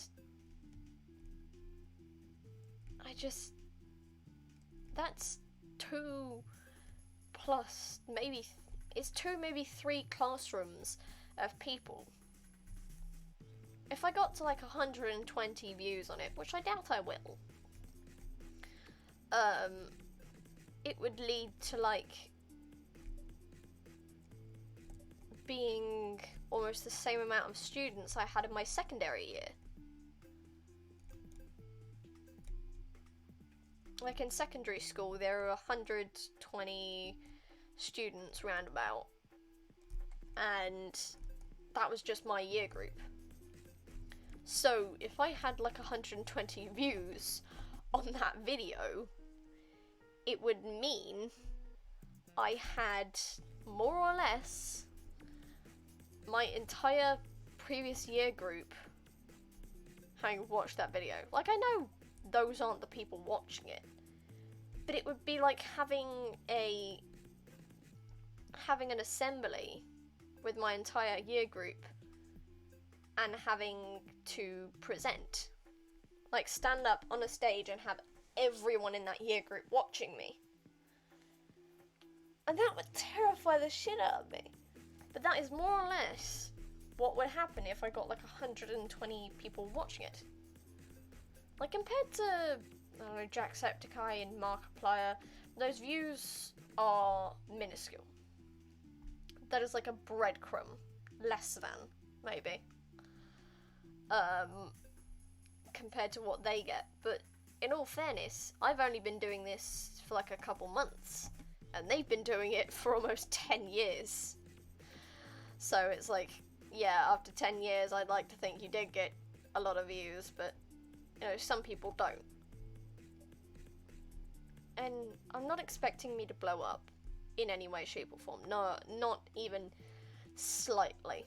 that's 2 plus, maybe, it's 2, maybe 3 classrooms of people. If I got to like 120 views on it, which I doubt I will, it would lead to like being almost the same amount of students I had in my secondary year. Like in secondary school, there were 120 students roundabout, and that was just my year group. So if I had like 120 views on that video, it would mean I had more or less my entire previous year group having watched that video. Like, I know those aren't the people watching it, but it would be like having an assembly with my entire year group and having to present. Like, stand up on a stage and have everyone in that year group watching me. And that would terrify the shit out of me. But that is more or less what would happen if I got like 120 people watching it. Like, compared to, I don't know, Jacksepticeye and Markiplier, those views are minuscule. That is like a breadcrumb, less than, maybe, compared to what they get. But in all fairness, I've only been doing this for like a couple months, and they've been doing it for almost 10 years. So it's like, yeah, after 10 years, I'd like to think you did get a lot of views, but, you know, some people don't. And I'm not expecting me to blow up in any way, shape, or form. No, not even slightly.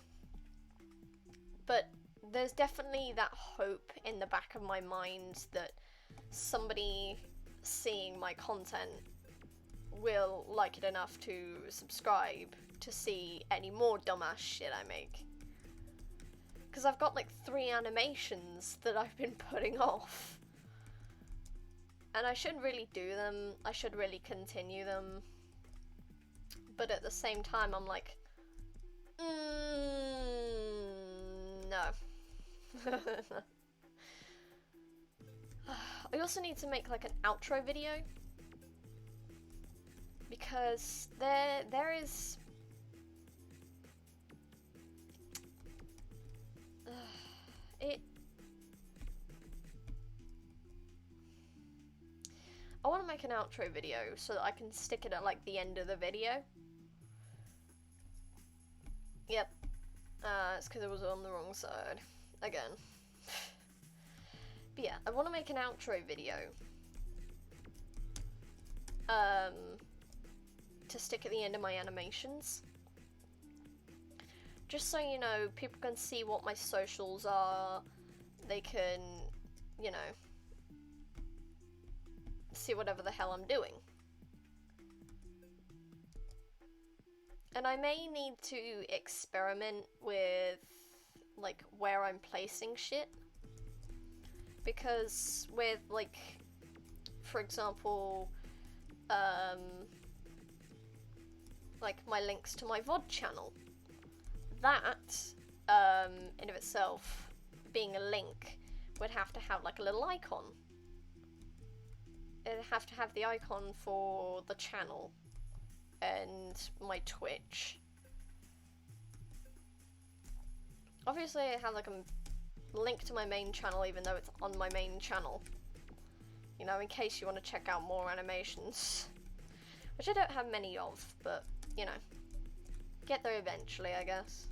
But there's definitely that hope in the back of my mind that somebody seeing my content will like it enough to subscribe to see any more dumbass shit I make. Because I've got like 3 animations that I've been putting off. And I should really do them. I should really continue them. But at the same time, I'm like, no. I also need to make like an outro video. Because there is... I want to make an outro video so that I can stick it at like the end of the video. Yep. It's because it was on the wrong side. Again. But yeah, I want to make an outro video. To stick at the end of my animations. Just so, you know, people can see what my socials are. They can, you know, see whatever the hell I'm doing. And I may need to experiment with, like, where I'm placing shit. Because with, like, for example, like, my links to my VOD channel. That, in of itself, being a link, would have to have, like, a little icon. It'd have to have the icon for the channel and my Twitch. Obviously, I have like a link to my main channel, even though it's on my main channel. You know, in case you want to check out more animations, which I don't have many of, but you know, get there eventually, I guess.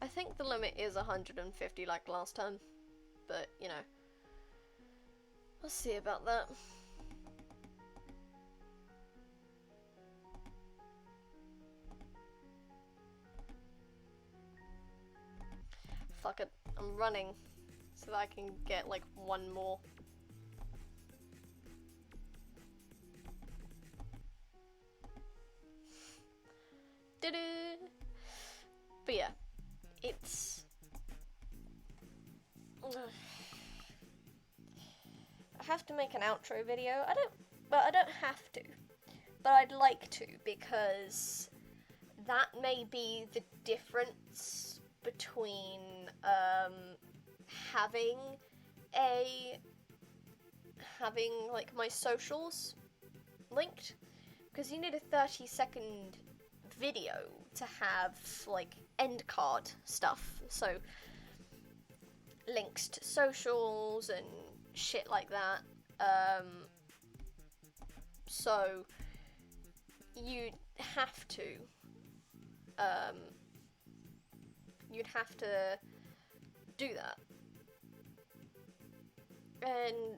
I think the limit is 150 like last time, but you know, we'll see about that. Fuck it, I'm running so that I can get like one more. But yeah, it's... I have to make an outro video. I don't have to, but I'd like to, because that may be the difference between having like my socials linked, because you need a 30-second video to have like end card stuff, so links to socials and shit like that. So you'd have to do that. And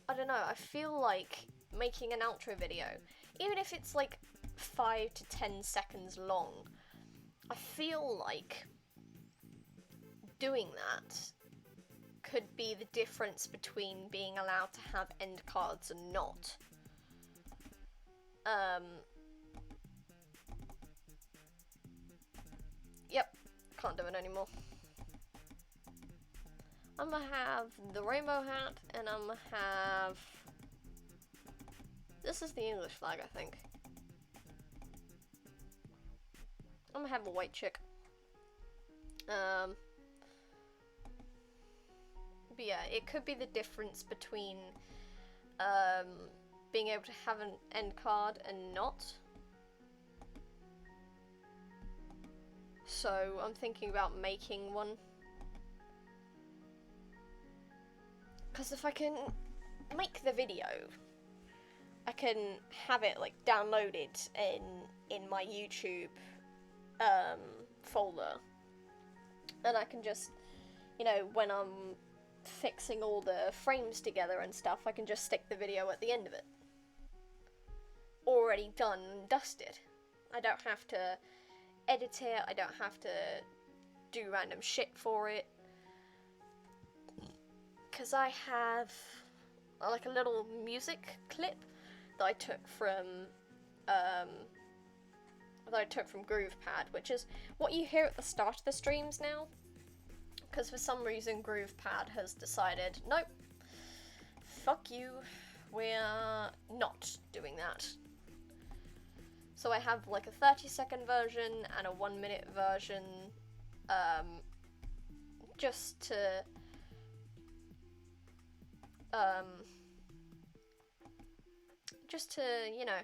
I don't know, I feel like making an outro video, even if it's like 5 to 10 seconds long, I feel like doing that could be the difference between being allowed to have end cards and not. Yep, can't do it anymore. I'm gonna have the rainbow hat, and I'm gonna have... This is the English flag, I think. I'm gonna have a white chick. But yeah, it could be the difference between being able to have an end card and not. So I'm thinking about making one. Because if I can make the video, I can have it like downloaded in my YouTube folder, and I can just, you know, when I'm fixing all the frames together and stuff, I can just stick the video at the end of it. Already done and dusted. I don't have to edit it, I don't have to do random shit for it. Because I have like a little music clip that I took from that I took from GroovePad, which is what you hear at the start of the streams now. Because for some reason GroovePad has decided, nope, fuck you, we're not doing that. So I have like a 30-second version and a 1-minute version, just to you know,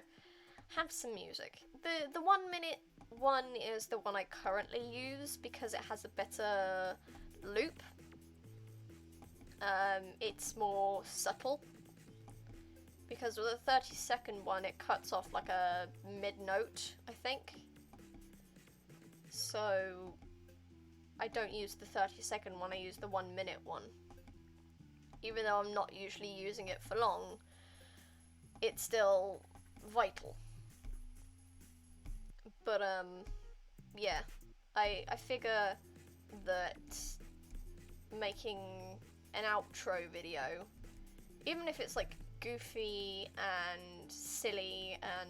have some music. The 1-minute one is the one I currently use because it has a better loop. It's more subtle. Because with a 30-second one, it cuts off like a mid-note, I think. So I don't use the 30-second one, I use the 1-minute one. Even though I'm not usually using it for long, it's still vital. But yeah, I figure that making an outro video, even if it's like goofy and silly and,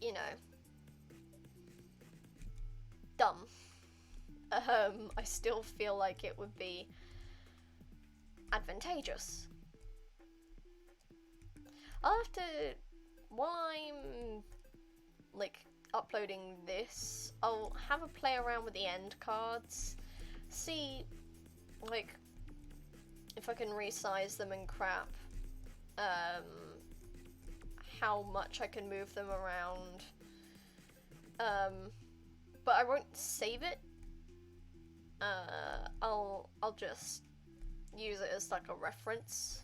you know, dumb, I still feel like it would be advantageous. I'll have to, while I'm like uploading this, I'll have a play around with the end cards, see like if I can resize them and crap, how much I can move them around, but I won't save it. I'll just use it as like a reference.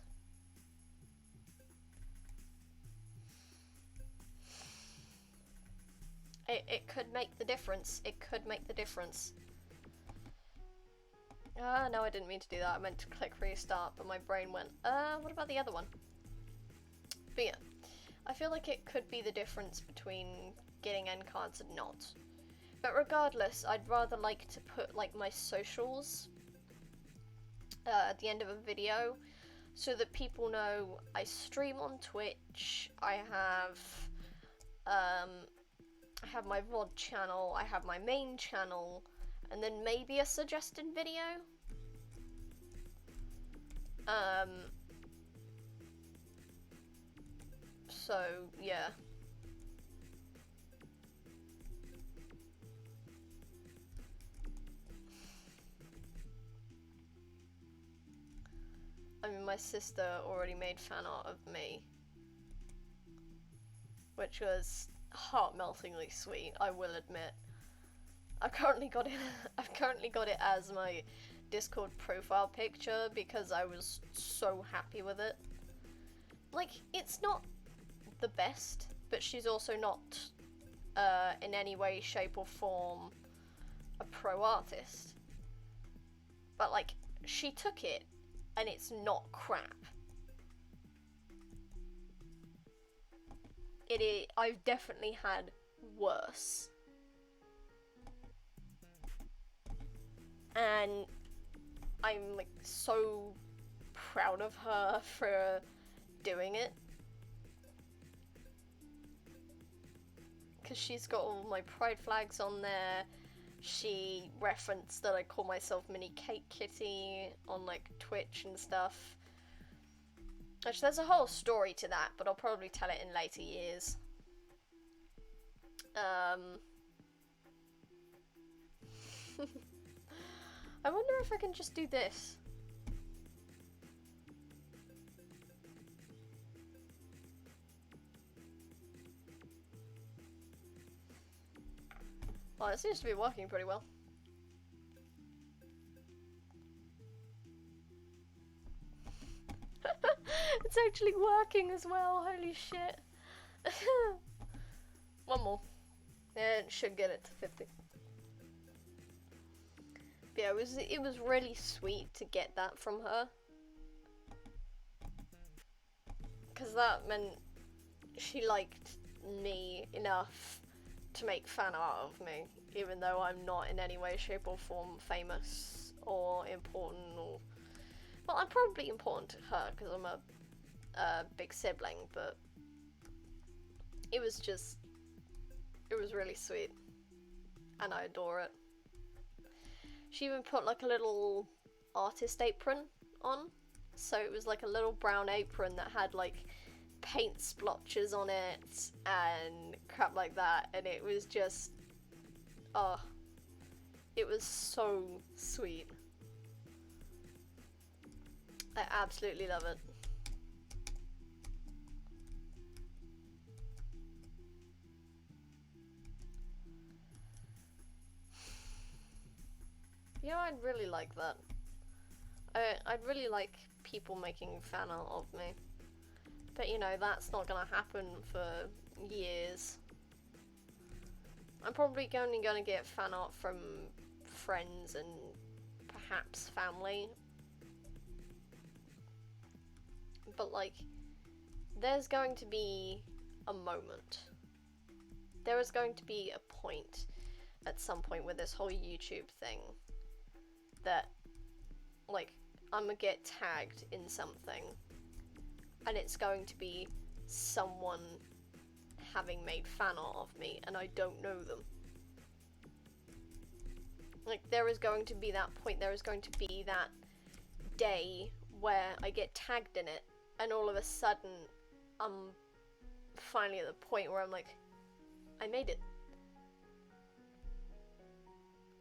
It could make the difference. It could make the difference. No, I didn't mean to do that. I meant to click restart, but my brain went, what about the other one? But yeah, I feel like it could be the difference between getting end cards and not. But regardless, I'd rather like to put like my socials at the end of a video so that people know I stream on Twitch, I have my VOD channel, I have my main channel, and then maybe a suggested video. So yeah. I mean, my sister already made fan art of me, which was heart-meltingly sweet, I will admit. I've currently got it as my Discord profile picture because I was so happy with it. Like, it's not the best, but she's also not in any way, shape or form a pro artist. But like, she took it and it's not crap. I've definitely had worse. And I'm like so proud of her for doing it. Because she's got all my pride flags on there. She referenced that I call myself Mini Cake Kitty on like Twitch and stuff. Which there's a whole story to that, but I'll probably tell it in later years. I wonder if I can just do this. Well, it seems to be working pretty well. It's actually working as well, holy shit. One more. And it should get it to 50. But yeah, it was really sweet to get that from her. Because that meant she liked me enough to make fan art of me, even though I'm not in any way, shape or form famous or important or... Well, I'm probably important to her because I'm a big sibling, but it was just, it was really sweet, and I adore it. She even put like a little artist apron on, so it was like a little brown apron that had like paint splotches on it and crap like that, and it was just, oh, it was so sweet. I absolutely love it. Yeah, I'd really like that. I'd really like people making fan art of me. But you know, that's not gonna happen for years. I'm probably only gonna get fan art from friends and perhaps family. But like, there's going to be a moment. There is going to be a point at some point with this whole YouTube thing that, like, I'm gonna get tagged in something and it's going to be someone having made fan art of me and I don't know them. Like, there is going to be that point, there is going to be that day where I get tagged in it and all of a sudden I'm finally at the point where I'm like, I made it.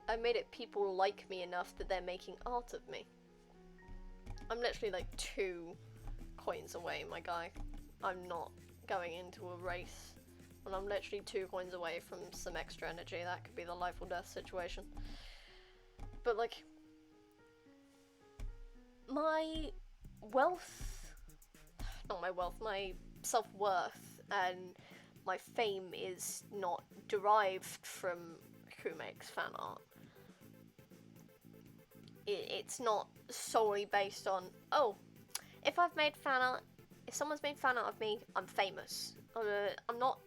I made it. People like me enough that they're making art of me. I'm literally like 2 coins away, my guy. I'm not going into a race. And I'm literally 2 coins away from some extra energy. That could be the life or death situation. But like, my wealth, not my wealth, my self-worth and my fame is not derived from who makes fan art. It's not solely based on, oh, if I've made fan art, if someone's made fan art of me, I'm famous. I'm not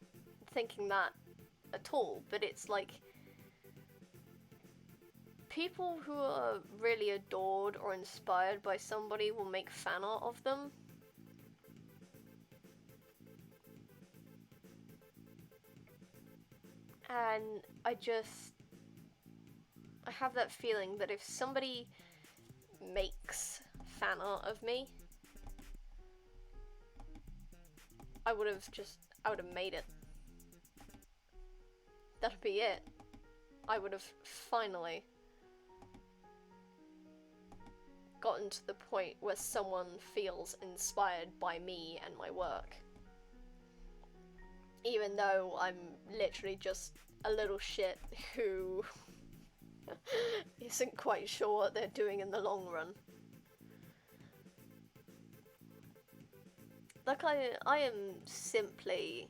thinking that at all, but it's like, people who are really adored or inspired by somebody will make fan art of them. And I have that feeling that if somebody makes fan art of me, I would have made it. That'd be it. I would have finally gotten to the point where someone feels inspired by me and my work. Even though I'm literally just a little shit who isn't quite sure what they're doing in the long run. Like, I am simply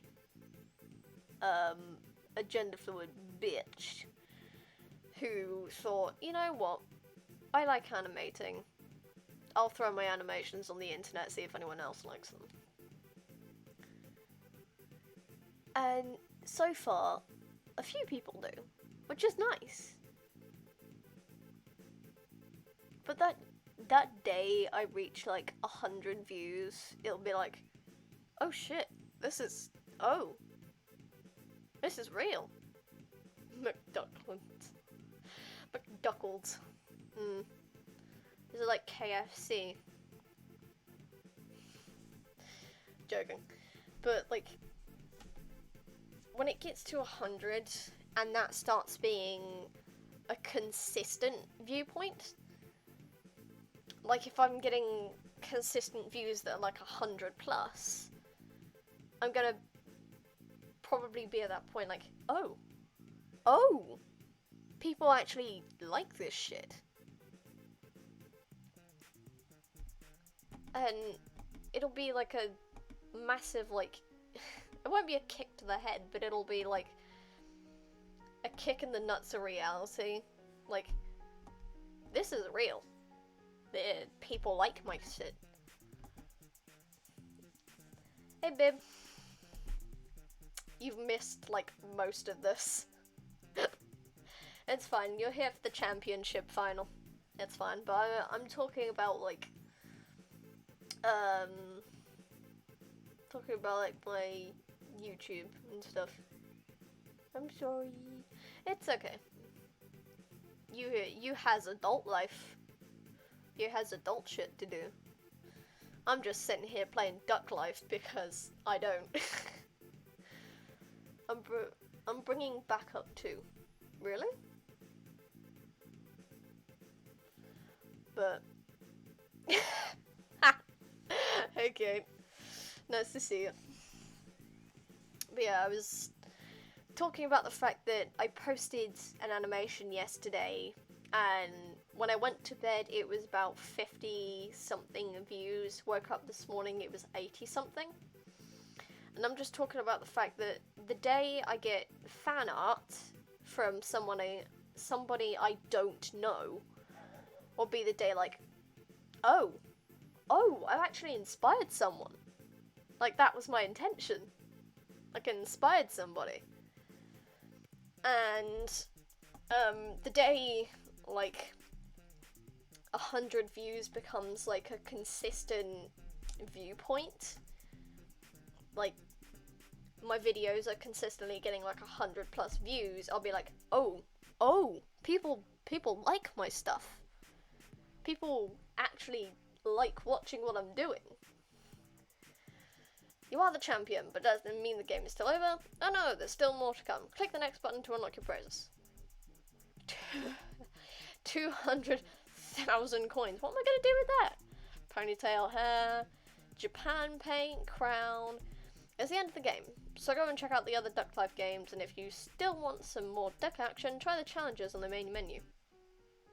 a gender fluid bitch who thought, you know what, I like animating. I'll throw my animations on the internet, see if anyone else likes them. And so far, a few people do, which is nice. But that day I reach like 100 views, it'll be like, oh shit, this is real. McDuckles. Is it like KFC? Joking. But like, when it gets to 100 and that starts being a consistent viewpoint, like if I'm getting consistent views that are like 100 plus, I'm gonna probably be at that point like, oh, people actually like this shit. And it'll be like a massive, like, it won't be a kick to the head, but it'll be like a kick in the nuts of reality. Like, this is real. People like my shit. Hey, babe. You've missed, like, most of this. It's fine, you're here for the championship final. It's fine, but I'm talking about, like, my YouTube and stuff. I'm sorry. It's okay. You has adult life. You has adult shit to do. I'm just sitting here playing Duck Life because I don't. I'm bringing back up 2. Really? But okay. Nice to see you. But yeah, I was talking about the fact that I posted an animation yesterday, and when I went to bed it was about 50 something views. Woke up this morning, it was 80 something. And I'm just talking about the fact that the day I get fan art from somebody I don't know will be the day like, oh, I've actually inspired someone. Like, that was my intention. Like, I inspired somebody. And the day like 100 views becomes like a consistent viewpoint, like my videos are consistently getting like 100 plus views, I'll be like, oh, people like my stuff. People actually like watching what I'm doing. You are the champion, but doesn't mean the game is still over. Oh no, there's still more to come. Click the next button to unlock your prizes. 200,000 coins. What am I gonna do with that? Ponytail hair, Japan paint, crown. It's the end of the game, so go and check out the other Duck Life games, and if you still want some more duck action, try the challenges on the main menu.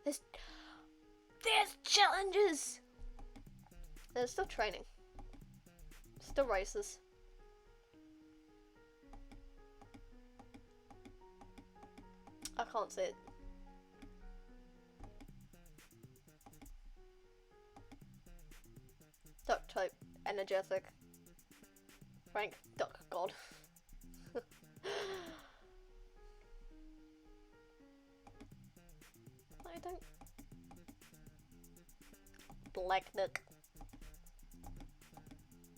There's challenges! There's still training. Still races. I can't see it. Duck type, energetic. Frank, duck god. I don't. Black duck.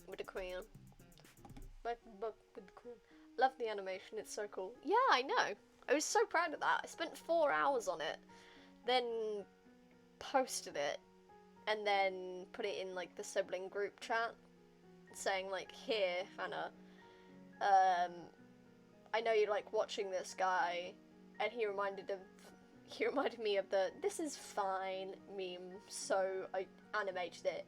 With the queen. Black buck with the queen. Love the animation, it's so cool. Yeah, I know. I was so proud of that. I spent 4 hours on it, then posted it, and then put it in like the sibling group chat, saying like, here, Hannah, I know you like watching this guy, and he reminded me of the "this is fine" meme, so I animated it.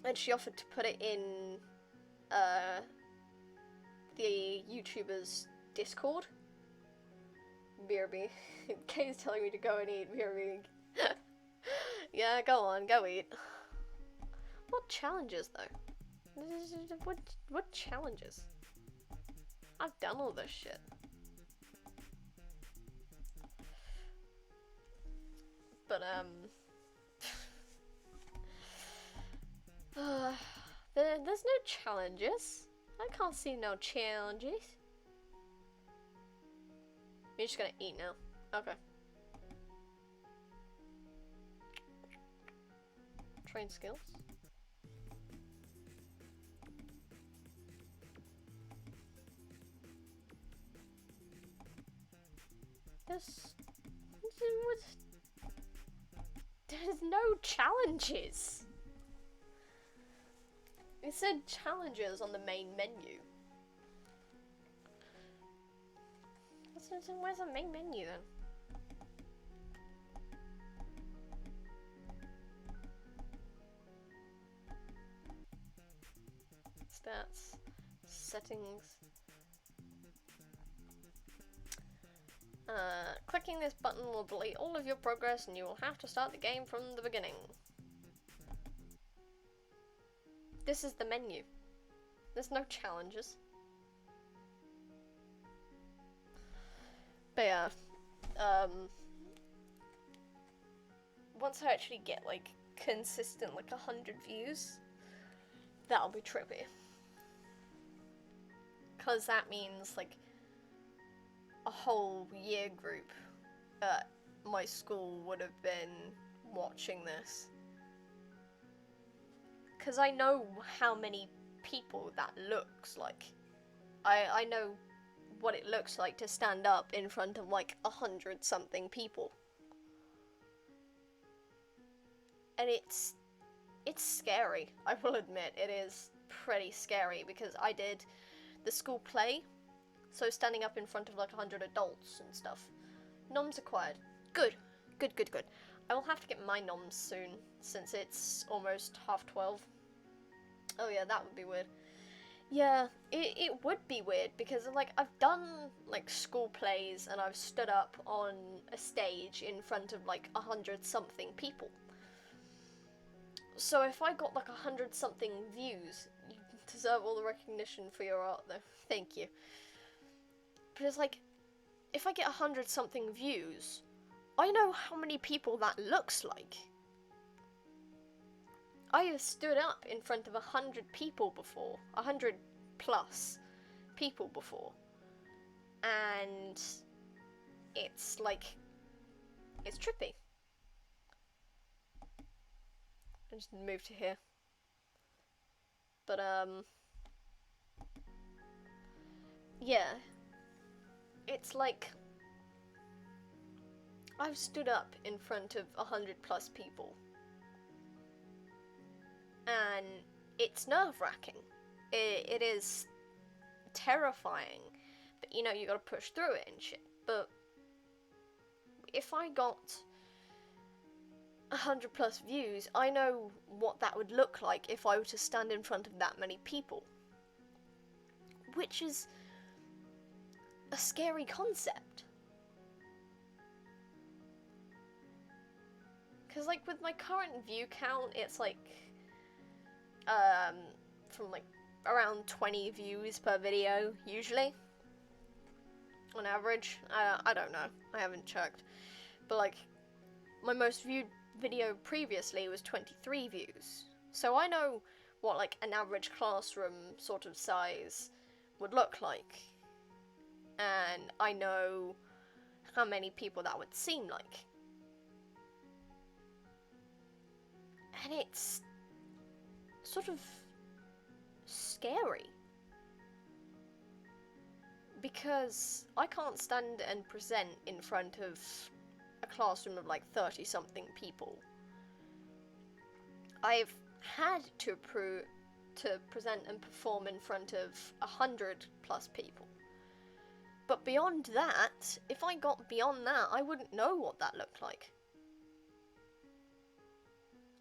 And she offered to put it in the YouTuber's Discord. BRB. Kay's telling me to go and eat, BRB. Yeah, go on, go eat. What challenges, though? What challenges? I've done all this shit. But, there's no challenges. I can't see no challenges. You're just gonna eat now. Okay. Train skills. There's no challenges. It said challenges on the main menu. Where's the main menu then? Stats, settings. Clicking this button will delete all of your progress and you will have to start the game from the beginning. This is the menu. There's no challenges. But yeah, once I actually get like consistent like 100 views, that'll be trippy. Cause that means like a whole year group at my school would have been watching this. Cause I know how many people that looks like. I know what it looks like to stand up in front of like 100-something people. And it's scary, I will admit. It is pretty scary because I did the school play, so standing up in front of like 100 adults and stuff. Noms acquired. Good. I will have to get my noms soon, since it's almost 12:30. Oh yeah, that would be weird. Yeah, it would be weird, because like I've done like school plays and I've stood up on a stage in front of like 100-something people. So if I got like 100-something views, you deserve all the recognition for your art though. Thank you. But it's like, if I get 100-something views, I know how many people that looks like. I have stood up in front of 100 people before, 100+ people before, and it's like, it's trippy. I just moved to here. But, yeah. It's like, I've stood up in front of 100+ people. And it's nerve-wracking. It is terrifying. But, you know, you gotta push through it and shit. But if I got 100+ views, I know what that would look like if I were to stand in front of that many people. Which is a scary concept. Because, like, with my current view count, it's like, from like around 20 views per video, usually. On average. I don't know. I haven't checked. But, like, my most viewed video previously was 23 views. So I know what, like, an average classroom sort of size would look like. And I know how many people that would seem like. And it's sort of scary. Because I can't stand and present in front of a classroom of like 30-something people. I've had to present and perform in front of 100+ people. But beyond that, if I got beyond that, I wouldn't know what that looked like.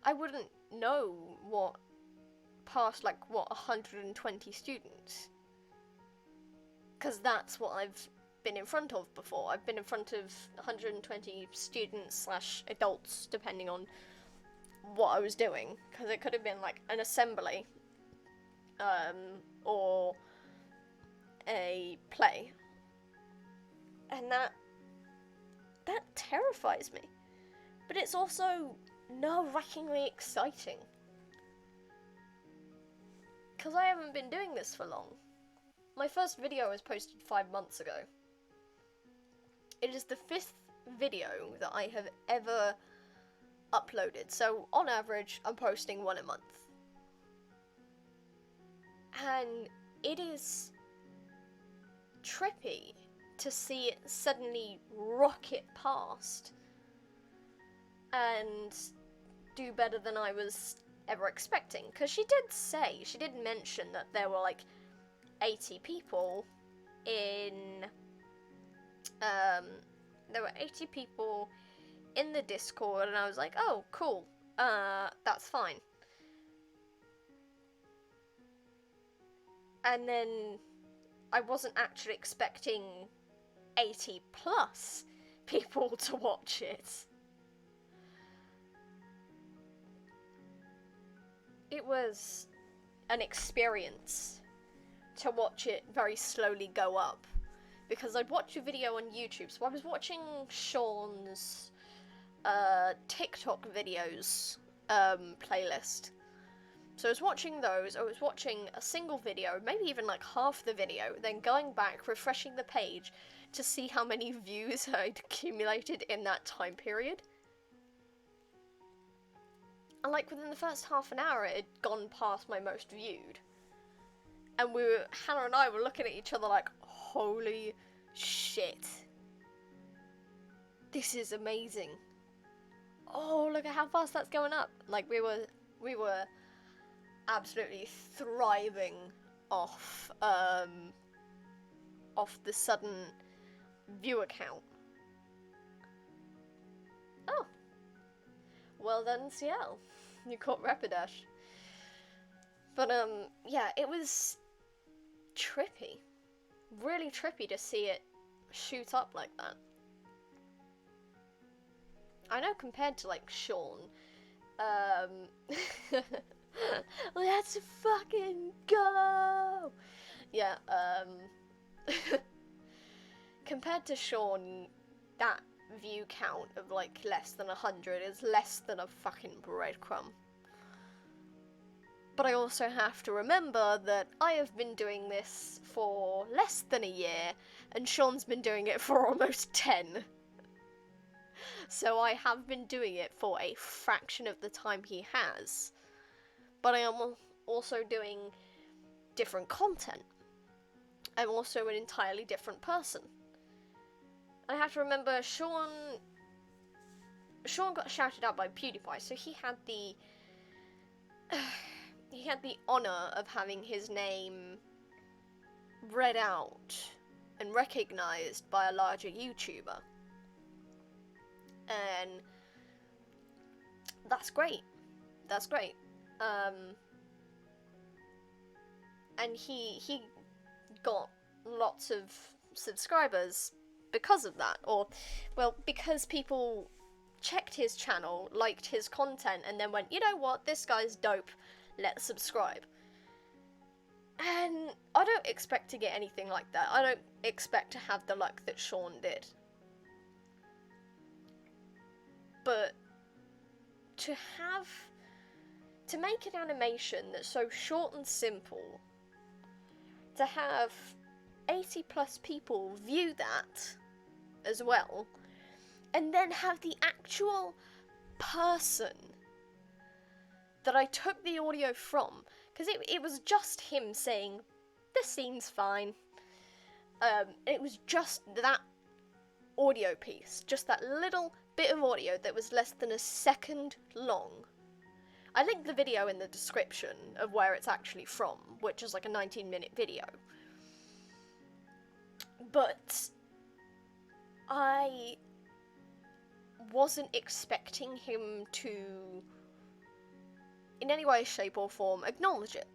I wouldn't know what past, like, what, 120 students. Because that's what I've been in front of before. I've been in front of 120 students / adults, depending on what I was doing. Because it could have been, like, an assembly, or a play. And that terrifies me. But it's also nerve-wrackingly exciting. Because I haven't been doing this for long. My first video was posted 5 months ago. It is the 5th video that I have ever uploaded. So, on average, I'm posting 1 a month. And it is trippy to see it suddenly rocket past and do better than I was ever expecting. Because she did mention that there were like 80 people in, there were 80 people in the Discord, and I was like, oh, cool, that's fine. And then I wasn't actually expecting 80+ people to watch it. It was an experience to watch it very slowly go up, because I'd watch a video on YouTube. So I was watching Sean's TikTok videos playlist. So I was watching those, I was watching a single video, maybe even like half the video, then going back, refreshing the page to see how many views I'd accumulated in that time period. And like within the first half an hour, it had gone past my most viewed. And Hannah and I were looking at each other like, holy shit. This is amazing. Oh, look at how fast that's going up. Like, we were absolutely thriving off the sudden viewer count. Oh. Well done, CL. You caught Rapidash. But, yeah, it was trippy. Really trippy to see it shoot up like that. I know compared to, like, Sean, let's fucking go! Yeah, compared to Sean, that view count of, like, less than 100 is less than a fucking breadcrumb. But I also have to remember that I have been doing this for less than a year, and Sean's been doing it for almost 10. So I have been doing it for a fraction of the time he has. But I am also doing different content. I'm also an entirely different person. I have to remember Sean got shouted out by PewDiePie, so he had the honor of having his name read out and recognized by a larger YouTuber. And that's great. That's great. And he got lots of subscribers because of that, or, well, because people checked his channel, liked his content, and then went, you know what, this guy's dope, let's subscribe. And I don't expect to get anything like that. I don't expect to have the luck that Sean did. But to make an animation that's so short and simple, to have 80 plus people view that as well, and then have the actual person that I took the audio from, because it was just him saying, this scene's fine. It was just that audio piece, just that little bit of audio that was less than a second long. I linked the video in the description of where it's actually from, which is like a 19-minute video. But I wasn't expecting him to, in any way, shape or form, acknowledge it.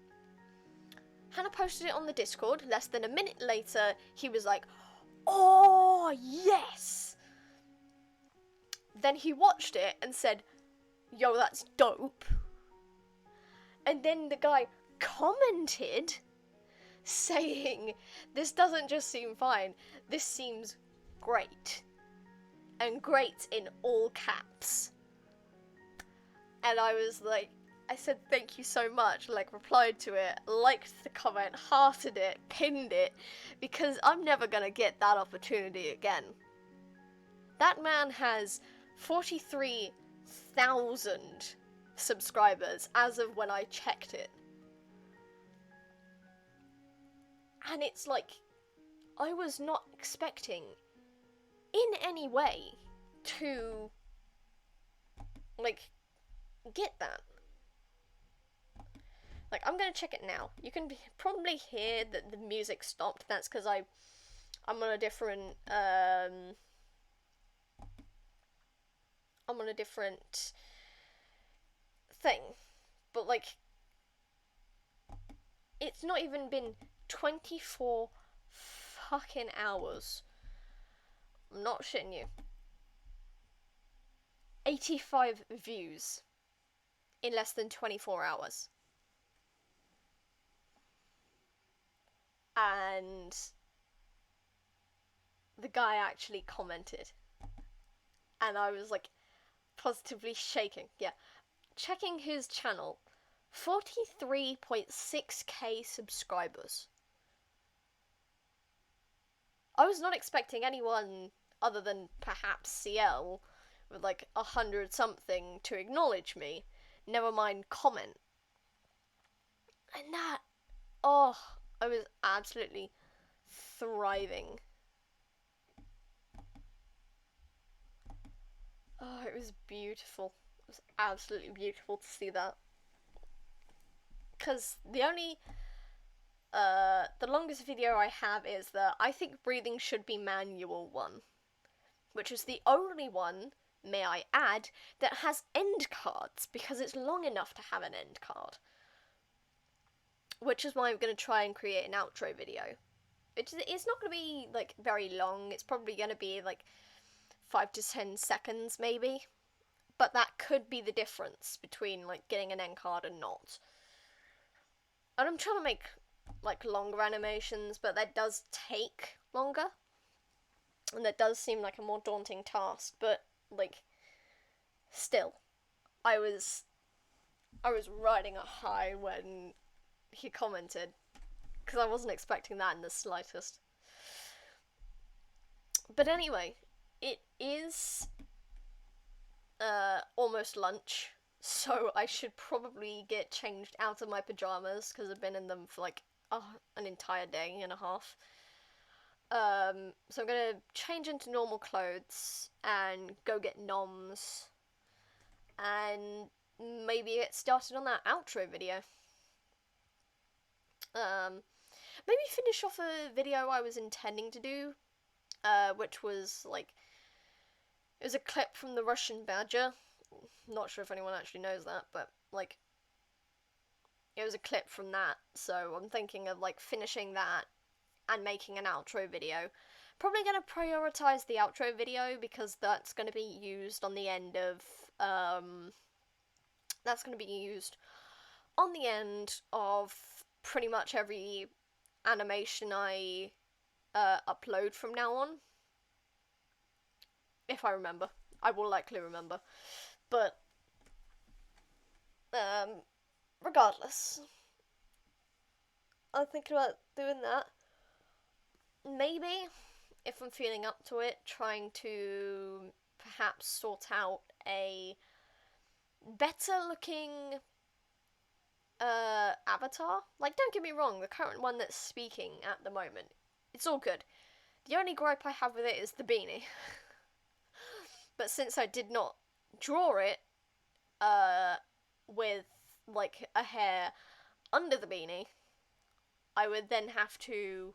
Hannah posted it on the Discord. Less than a minute later, he was like, oh, yes! Then he watched it and said, yo, that's dope. And then the guy commented saying, this doesn't just seem fine, this seems great. And great in all caps. And I was like, I said thank you so much, like replied to it, liked the comment, hearted it, pinned it, because I'm never gonna get that opportunity again. That man has 43,000 subscribers as of when I checked it. And it's like, I was not expecting in any way to, like, get that. Like, I'm gonna check it now. You can probably hear that the music stopped. That's because I'm on a different, I'm on a different thing. But, like, it's not even been 24 fucking hours. I'm not shitting you. 85 views in less than 24 hours. And the guy actually commented. And I was like positively shaking. Yeah. Checking his channel, 43.6k subscribers. I was not expecting anyone other than perhaps CL with like 100 something to acknowledge me, never mind comment. And that, oh, I was absolutely thriving. Oh, it was beautiful. It was absolutely beautiful to see that. Because the longest video I have is the I think breathing should be manual one, which is the only one, may I add, that has end cards because it's long enough to have an end card. Which is why I'm going to try and create an outro video. It's not going to be like very long. It's probably going to be like 5 to 10 seconds maybe. But that could be the difference between like getting an end card and not. And I'm trying to make like longer animations, but that does take longer. And that does seem like a more daunting task, but like still, I was riding a high when he commented, because I wasn't expecting that in the slightest. But anyway, it is almost lunch, so I should probably get changed out of my pajamas because I've been in them for like an entire day and a half. So I'm gonna change into normal clothes and go get noms and maybe get started on that outro video. Maybe finish off a video I was intending to do, which was like, it was a clip from the Russian Badger. Not sure if anyone actually knows that, but like, it was a clip from that. So I'm thinking of like finishing that and making an outro video. Probably gonna prioritize the outro video because that's gonna be used on the end of that's gonna be used on the end of pretty much every animation I upload from now on. If I remember. I will likely remember. But regardless, I'm thinking about doing that. Maybe, if I'm feeling up to it, trying to perhaps sort out a better looking avatar. Like, don't get me wrong, the current one that's speaking at the moment, it's all good. The only gripe I have with it is the beanie. But since I did not draw it with like a hair under the beanie, I would then have to,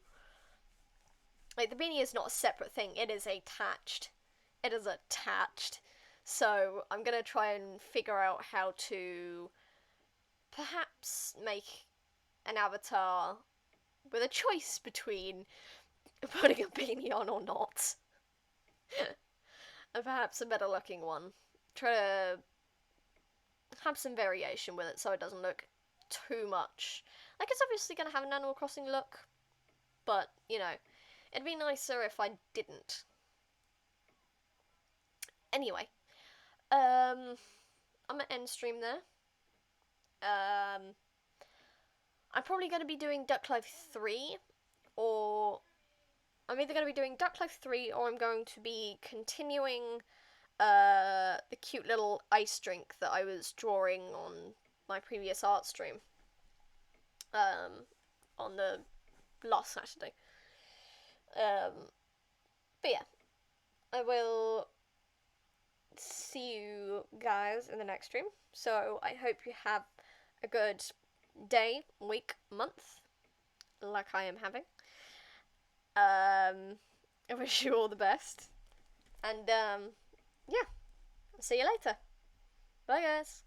like, the beanie is not a separate thing, it is attached. It is attached. So I'm gonna try and figure out how to perhaps make an avatar with a choice between putting a beanie on or not. And perhaps a better looking one. Try to have some variation with it so it doesn't look too much. Like, it's obviously going to have an Animal Crossing look, but, you know, it'd be nicer if I didn't. Anyway, I'm gonna end stream there. I'm probably going to be doing Duck Life 3, or I'm either going to be doing Duck Life 3 or I'm going to be continuing the cute little ice drink that I was drawing on my previous art stream on the last Saturday. But yeah, I will see you guys in the next stream. So I hope you have a good day, week, month, like I am having. I wish you all the best. And yeah, I'll see you later. Bye guys.